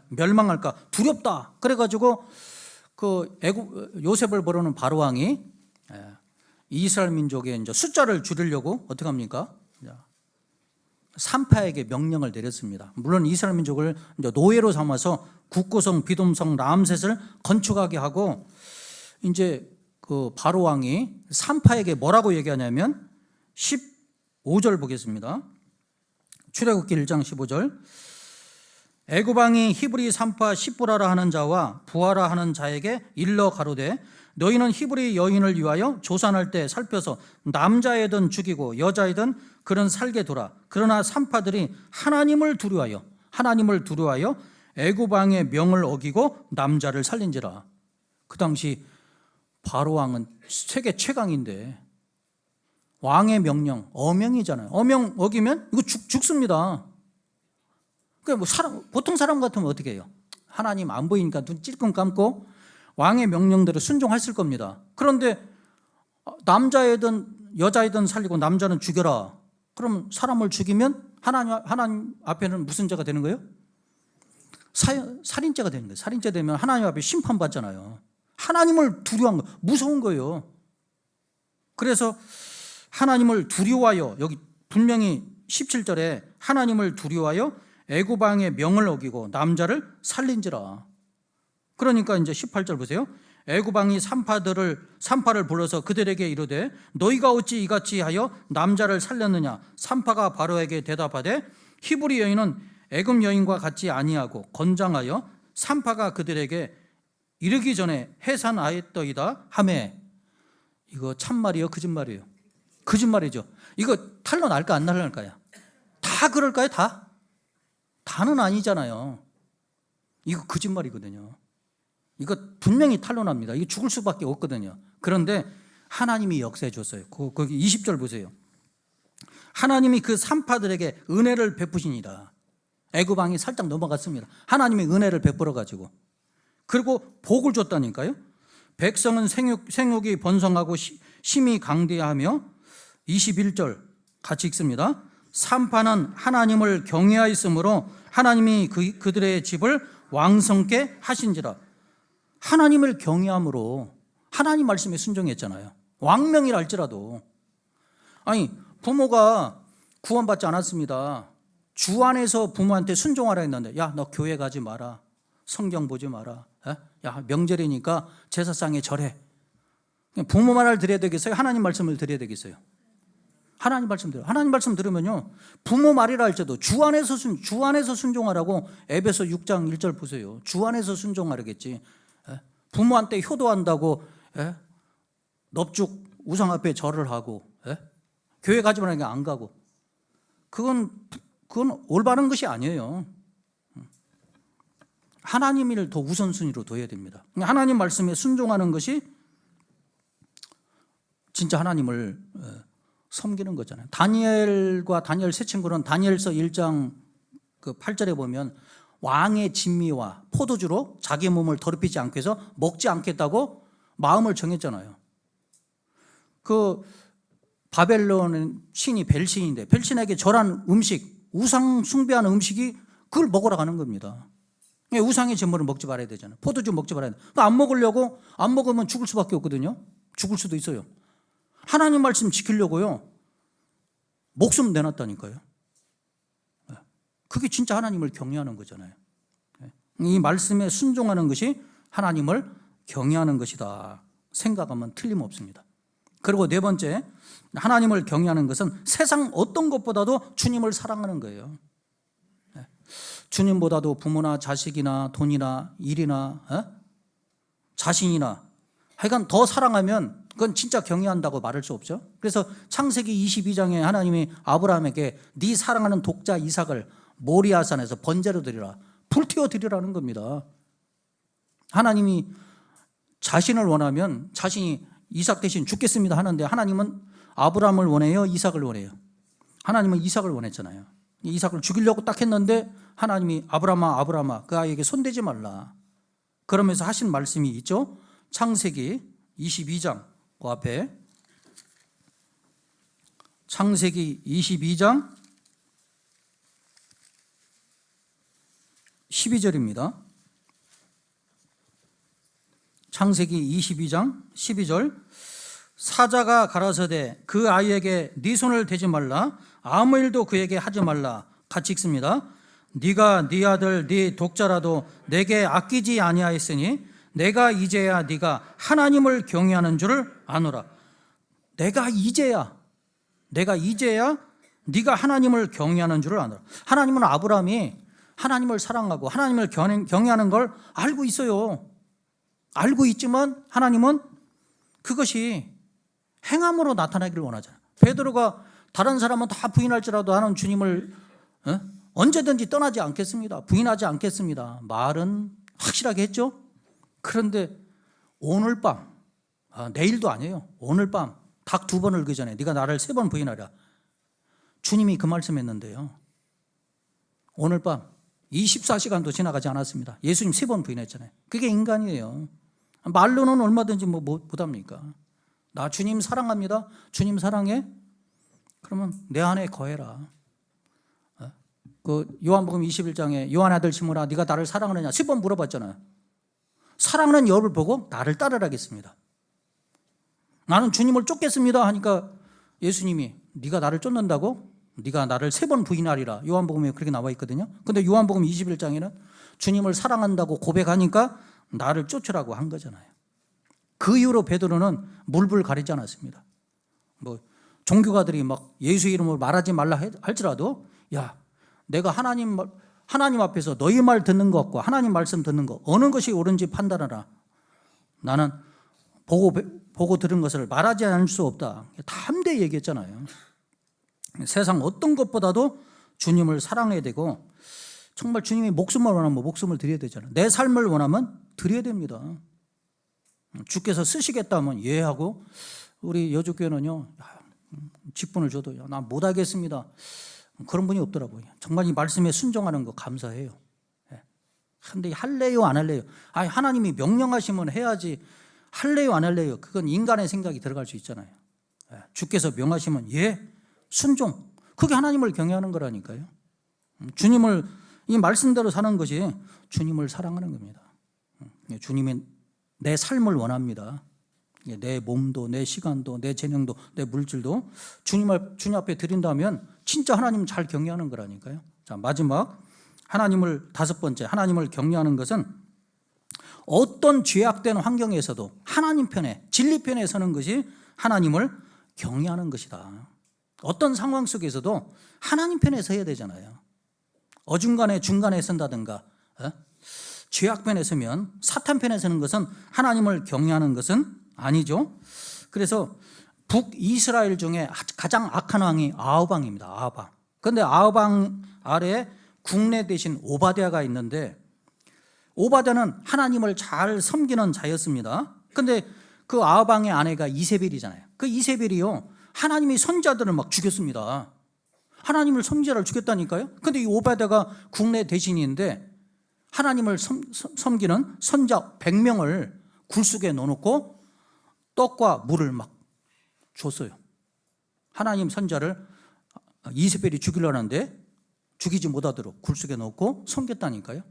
멸망할까 두렵다. 그래가지고 그 요셉을 모르는 바로 왕이 이스라엘 민족의 이제 숫자를 줄이려고 어떻게 합니까? 산파에게 명령을 내렸습니다. 물론 이스라엘 민족을 이제 노예로 삼아서 국고성, 비돔성, 람셋을 건축하게 하고, 이제 그 바로 왕이 산파에게 뭐라고 얘기하냐면 15절 보겠습니다. 출애굽기 1장 15절. 애굽 왕이 히브리 산파 십부라라 하는 자와 부하라 하는 자에게 일러 가로되 너희는 히브리 여인을 위하여 조산할 때 살펴서 남자애든 죽이고 여자애든 그는 살게 두라. 그러나 산파들이 하나님을 두려워하여 애굽 왕의 명을 어기고 남자를 살린지라. 그 당시 바로 왕은 세계 최강인데 왕의 명령, 어명이잖아요. 어명 어기면 이거 죽습니다. 그러니까 뭐 보통 사람 같으면 어떻게 해요? 하나님 안 보이니까 눈 찔끔 감고 왕의 명령대로 순종했을 겁니다. 그런데 남자애든 여자애든 살리고 남자는 죽여라. 그럼 사람을 죽이면 하나님 앞에는 무슨 죄가 되는 거예요? 살인죄가 되는 거예요. 살인죄 되면 하나님 앞에 심판받잖아요. 하나님을 두려워한 거, 무서운 거예요. 그래서 하나님을 두려워하여, 여기 분명히 17절에 하나님을 두려워하여 애굽 왕의 명을 어기고 남자를 살린지라. 그러니까 이제 18절 보세요. 애굽 왕이 산파를 불러서 그들에게 이르되 너희가 어찌 이같이 하여 남자를 살렸느냐. 산파가 바로에게 대답하되 히브리 여인은 애굽 여인과 같지 아니하고 건장하여 산파가 그들에게 이르기 전에 해산하였더이다 하매. 이거 참말이에요, 거짓말이에요? 거짓말이죠. 이거 탄로 날까 안 날까요? 다 그럴까요? 다는 아니잖아요. 이거 거짓말이거든요. 이거 분명히 탄로납니다. 이거 죽을 수밖에 없거든요. 그런데 하나님이 역사해 줬어요. 거기 20절 보세요. 하나님이 그 산파들에게 은혜를 베푸시니라. 애굽 왕이 살짝 넘어갔습니다. 하나님이 은혜를 베풀어 가지고, 그리고 복을 줬다니까요. 백성은 생육이 번성하고 심히 강대하며. 21절 같이 읽습니다. 산파는 하나님을 경외하였으므로 하나님이 그들의 집을 왕성케 하신지라. 하나님을 경외함으로 하나님 말씀에 순종했잖아요. 왕명이라 할지라도. 아니, 부모가 구원받지 않았습니다. 주 안에서 부모한테 순종하라 했는데, 야, 너 교회 가지 마라, 성경 보지 마라, 야, 명절이니까 제사상에 절해. 부모 말을 드려야 되겠어요? 하나님 말씀을 드려야 되겠어요? 하나님 말씀 들어요. 하나님 말씀 들으면요, 부모 말이라 할지라도 주 안에서 순종하라고. 에베소 6장 1절 보세요. 주 안에서 순종하라겠지. 부모한테 효도한다고 넙죽 우상 앞에 절을 하고 교회 가지 말라는 게 안 가고, 그건 올바른 것이 아니에요. 하나님을 더 우선순위로 둬야 됩니다. 하나님 말씀에 순종하는 것이 진짜 하나님을 섬기는 거잖아요. 다니엘과 다니엘 세 친구는 다니엘서 1장 그 8절에 보면 왕의 진미와 포도주로 자기 몸을 더럽히지 않게 해서 먹지 않겠다고 마음을 정했잖아요. 그 바벨론 신이 벨신인데 벨신에게 절한 음식, 우상 숭배하는 음식이 그걸 먹으러 가는 겁니다. 우상의 제물을 먹지 말아야 되잖아요. 포도주 먹지 말아야 돼. 안 먹으려고, 안 먹으면 죽을 수밖에 없거든요. 죽을 수도 있어요. 하나님 말씀 지키려고요, 목숨 내놨다니까요. 그게 진짜 하나님을 경외하는 거잖아요. 이 말씀에 순종하는 것이 하나님을 경외하는 것이다 생각하면 틀림없습니다. 그리고 네 번째, 하나님을 경외하는 것은 세상 어떤 것보다도 주님을 사랑하는 거예요. 주님보다도 부모나 자식이나 돈이나 일이나 자신이나 하여간 더 사랑하면 그건 진짜 경외한다고 말할 수 없죠. 그래서 창세기 22장에 하나님이 아브라함에게 네 사랑하는 독자 이삭을 모리아산에서 번제로 드리라, 불태워 드리라는 겁니다. 하나님이 자신을 원하면 자신이 이삭 대신 죽겠습니다 하는데 하나님은 아브라함을 원해요, 이삭을 원해요? 하나님은 이삭을 원했잖아요. 이삭을 죽이려고 딱 했는데 하나님이 아브라함아 아브라함아 그 아이에게 손대지 말라 그러면서 하신 말씀이 있죠. 창세기 22장 그 앞에 창세기 22장 12절입니다. 창세기 22장 12절 사자가 가라사대 그 아이에게 네 손을 대지 말라 아무 일도 그에게 하지 말라. 같이 읽습니다. 네가 네 아들 네 독자라도 내게 아끼지 아니하였으니 내가 이제야 네가 하나님을 경외하는 줄을 아노라. 내가 이제야 네가 하나님을 경외하는 줄을 아노라. 하나님은 아브라함이 하나님을 사랑하고 하나님을 경외하는 걸 알고 있어요. 알고 있지만 하나님은 그것이 행함으로 나타나기를 원하잖아요. 베드로가 다른 사람은 다 부인할지라도 하는 주님을 언제든지 떠나지 않겠습니다. 부인하지 않겠습니다. 말은 확실하게 했죠. 그런데 오늘 밤, 내일도 아니에요. 오늘 밤 닭 2번을 그 전에 네가 나를 3번 부인하라. 주님이 그 말씀했는데요. 오늘 밤 24시간도 지나가지 않았습니다. 예수님 3번 부인했잖아요. 그게 인간이에요. 말로는 얼마든지 못합니까? 나 주님 사랑합니다. 주님 사랑해? 그러면 내 안에 거해라. 그 요한복음 21장에 요한 아들 시몬아 네가 나를 사랑하느냐 10번 물어봤잖아요. 사랑하는 여를 보고 나를 따르라겠습니다. 나는 주님을 쫓겠습니다 하니까 예수님이 네가 나를 쫓는다고? 네가 나를 3번 부인하리라. 요한복음에 그렇게 나와 있거든요. 근데 요한복음 21장에는 주님을 사랑한다고 고백하니까 나를 쫓으라고 한 거잖아요. 그 이후로 베드로는 물불 가리지 않았습니다. 뭐 종교가들이 막 예수 이름으로 말하지 말라 할지라도 야 내가 하나님 앞에서 너희 말 듣는 것과 하나님 말씀 듣는 것 어느 것이 옳은지 판단하라. 나는 보고 들은 것을 말하지 않을 수 없다. 담대히 얘기했잖아요. 세상 어떤 것보다도 주님을 사랑해야 되고 정말 주님이 목숨을 원하면 목숨을 드려야 되잖아요. 내 삶을 원하면 드려야 됩니다. 주께서 쓰시겠다면 예 하고 우리 여주교회는요 직분을 줘도 나 못하겠습니다. 그런 분이 없더라고요. 정말 이 말씀에 순종하는 거 감사해요. 근데 할래요 안 할래요? 아니 하나님이 명령하시면 해야지 할래요 안 할래요? 그건 인간의 생각이 들어갈 수 있잖아요. 주께서 명하시면 예 순종. 그게 하나님을 경외하는 거라니까요. 주님을 이 말씀대로 사는 것이 주님을 사랑하는 겁니다. 주님이 내 삶을 원합니다. 내 몸도 내 시간도 내 재능도 내 물질도 주님 앞에 드린다면 진짜 하나님 잘 경외하는 거라니까요. 자 마지막 하나님을 5번째 하나님을 경외하는 것은 어떤 죄악된 환경에서도 하나님 편에 진리 편에 서는 것이 하나님을 경외하는 것이다. 어떤 상황 속에서도 하나님 편에 서야 되잖아요. 어중간에 중간에 선다든가 죄악 편에 서면 사탄 편에 서는 것은 하나님을 경외하는 것은 아니죠. 그래서 북이스라엘 중에 가장 악한 왕이 아하방입니다. 아하방. 그런데 아하방 아래에 국내 대신 오바댜가 있는데 오바댜는 하나님을 잘 섬기는 자였습니다. 그런데 그 아하방의 아내가 이세벨이잖아요. 그 이세벨이요 하나님이 선지자들을 막 죽였습니다. 하나님을 선지자를 죽였다니까요. 근데 이 오바댜가 국내 대신인데 하나님을 섬기는 선지자 100명을 굴속에 넣어놓고 떡과 물을 막 줬어요. 하나님 선지자를 이세벨이 죽이려는데 죽이지 못하도록 굴속에 넣고 섬겼다니까요.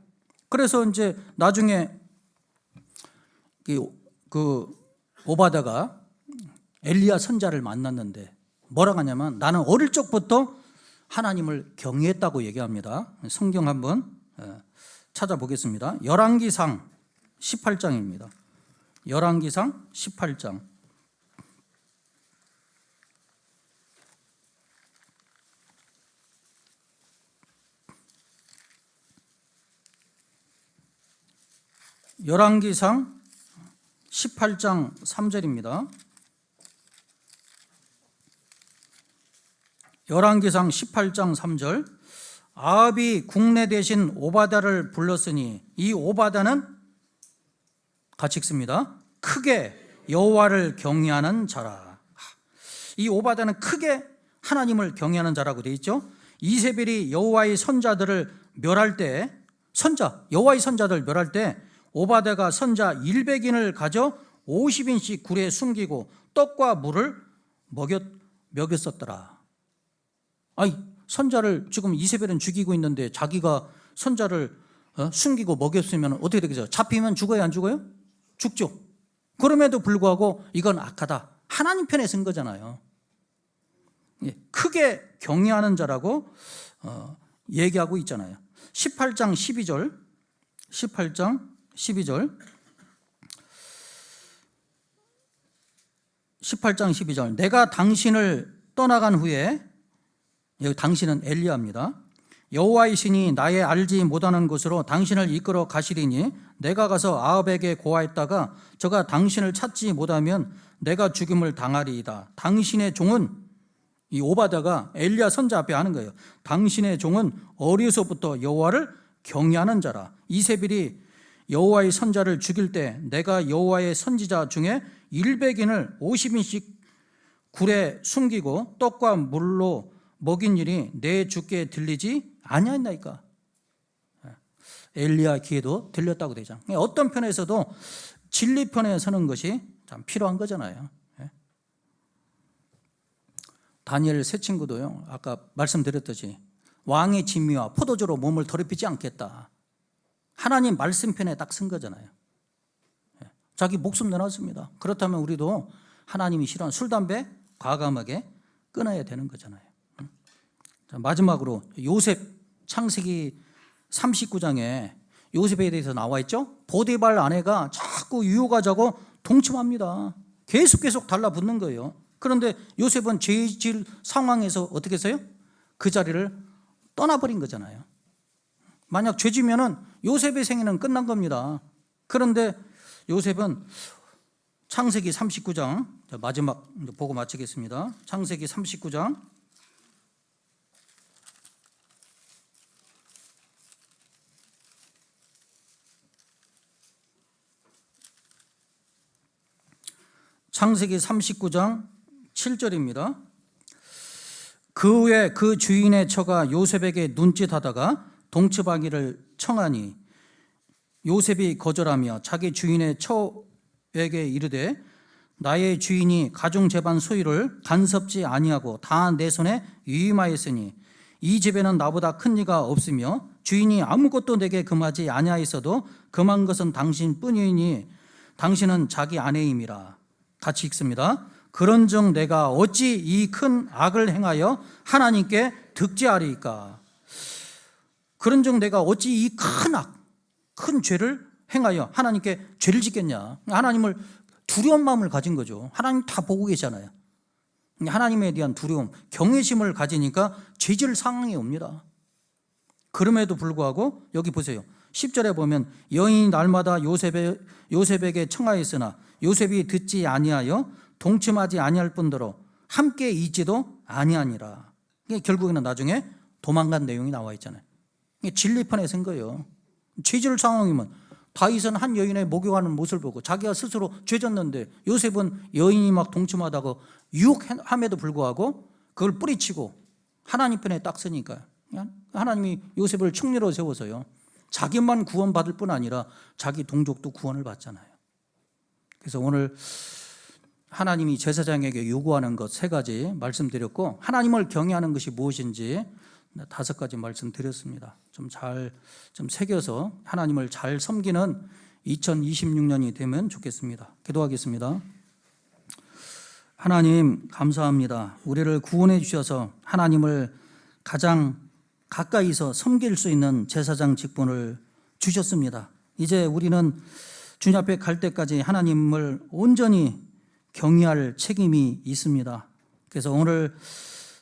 그래서 이제 나중에 그 오바댜가 엘리야 선지자를 만났는데 뭐라고 하냐면 나는 어릴 적부터 하나님을 경외했다고 얘기합니다. 성경 한번 찾아보겠습니다. 열왕기상 18장입니다. 열왕기상 18장. 열왕기상 18장 3절입니다. 열왕기상 18장 3절. 아합이 국내 대신 오바댜를 불렀으니 이 오바댜는 같이 읽습니다. 크게 여호와를 경외하는 자라. 이 오바댜는 크게 하나님을 경외하는 자라고 되어 있죠. 이세벨이 여호와의 선자들을 멸할 때 여호와의 선자들을 멸할 때 오바댜가 선자 100인을 가져 50인씩 굴에 숨기고 떡과 물을 먹였었더라. 아니, 선자를 지금 이세벨은 죽이고 있는데 자기가 선자를 숨기고 먹였으면 어떻게 되겠어요? 잡히면 죽어요, 안 죽어요? 죽죠. 그럼에도 불구하고 이건 악하다. 하나님 편에 선 거잖아요. 크게 경외하는 자라고 얘기하고 있잖아요. 18장 12절. 18장 12절. 18장 12절. 내가 당신을 떠나간 후에, 여기 당신은 엘리야입니다. 여호와의 신이 나의 알지 못하는 곳으로 당신을 이끌어 가시리니 내가 가서 아합에게 고하였다가 저가 당신을 찾지 못하면 내가 죽임을 당하리이다. 당신의 종은, 이 오바댜가 엘리야 선자 앞에 하는 거예요. 당신의 종은 어려서부터 여호와를 경외하는 자라. 이세벨이 여호와의 선자를 죽일 때 내가 여호와의 선지자 중에 100인을 50인씩 굴에 숨기고 떡과 물로 먹인 일이 내 주께 들리지 아니하나이까. 엘리야 귀에도 들렸다고 되죠. 어떤 편에서도 진리 편에 서는 것이 참 필요한 거잖아요. 다니엘 세 친구도요, 아까 말씀드렸듯이 왕의 진미와 포도주로 몸을 더럽히지 않겠다. 하나님 말씀 편에 딱 쓴 거잖아요. 자기 목숨 내놨습니다. 그렇다면 우리도 하나님이 싫어하는 술, 담배 과감하게 끊어야 되는 거잖아요. 자, 마지막으로 요셉, 창세기 39장에 요셉에 대해서 나와 있죠. 보디발 아내가 자꾸 유혹하자고 동침합니다. 계속 달라붙는 거예요. 그런데 요셉은 죄질 상황에서 어떻게 했어요? 그 자리를 떠나버린 거잖아요. 만약 죄지면은 요셉의 생애는 끝난 겁니다. 그런데 요셉은 창세기 39장, 마지막 보고 마치겠습니다. 창세기 39장 창세기 39장 7절입니다. 그 후에 그 주인의 처가 요셉에게 눈짓하다가 동치방이를 청하니 요셉이 거절하며 자기 주인의 처에게 이르되 나의 주인이 가중 재반 소유를 간섭지 아니하고 다 내 손에 위임하였으니 이 집에는 나보다 큰 이가 없으며 주인이 아무것도 내게 금하지 아니하였어도 금한 것은 당신뿐이니 당신은 자기 아내임이라. 같이 읽습니다. 그런즉 내가 어찌 이 큰 악을 행하여 하나님께 득죄하리이까. 그런즉 내가 어찌 이 큰 악, 큰 죄를 행하여 하나님께 죄를 짓겠냐. 하나님을 두려운 마음을 가진 거죠. 하나님 다 보고 계시잖아요. 하나님에 대한 두려움, 경외심을 가지니까 죄질 상황이 옵니다. 그럼에도 불구하고 여기 보세요. 10절에 보면 여인이 날마다 요셉에게 청하였으나 요셉이 듣지 아니하여 동침하지 아니할 뿐더러 함께 있지도 아니하니라. 결국에는 나중에 도망간 내용이 나와 있잖아요. 진리편에 선 거예요. 죄질 상황이면 다윗은 한 여인의 목욕하는 모습을 보고 자기가 스스로 죄졌는데 요셉은 여인이 막 동침하다고 유혹함에도 불구하고 그걸 뿌리치고 하나님 편에 딱 서니까요. 하나님이 요셉을 총리로 세워서요, 자기만 구원받을 뿐 아니라 자기 동족도 구원을 받잖아요. 그래서 오늘 하나님이 제사장에게 요구하는 것 3가지 말씀드렸고, 하나님을 경외하는 것이 무엇인지 5가지 말씀드렸습니다. 좀 새겨서 하나님을 잘 섬기는 2026년이 되면 좋겠습니다. 기도하겠습니다. 하나님 감사합니다. 우리를 구원해 주셔서 하나님을 가장 가까이서 섬길 수 있는 제사장 직분을 주셨습니다. 이제 우리는 주님 앞에 갈 때까지 하나님을 온전히 경외할 책임이 있습니다. 그래서 오늘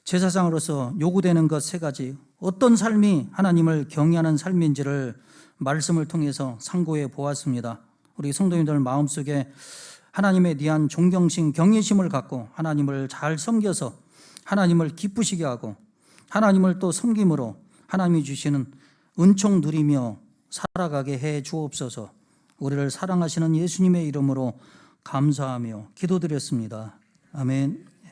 제사장으로서 요구되는 것 3가지, 어떤 삶이 하나님을 경외하는 삶인지를 말씀을 통해서 상고해 보았습니다. 우리 성도님들 마음속에 하나님에 대한 존경심, 경외심을 갖고 하나님을 잘 섬겨서 하나님을 기쁘시게 하고 하나님을 또 섬김으로 하나님이 주시는 은총 누리며 살아가게 해 주옵소서. 우리를 사랑하시는 예수님의 이름으로 감사하며 기도드렸습니다. 아멘.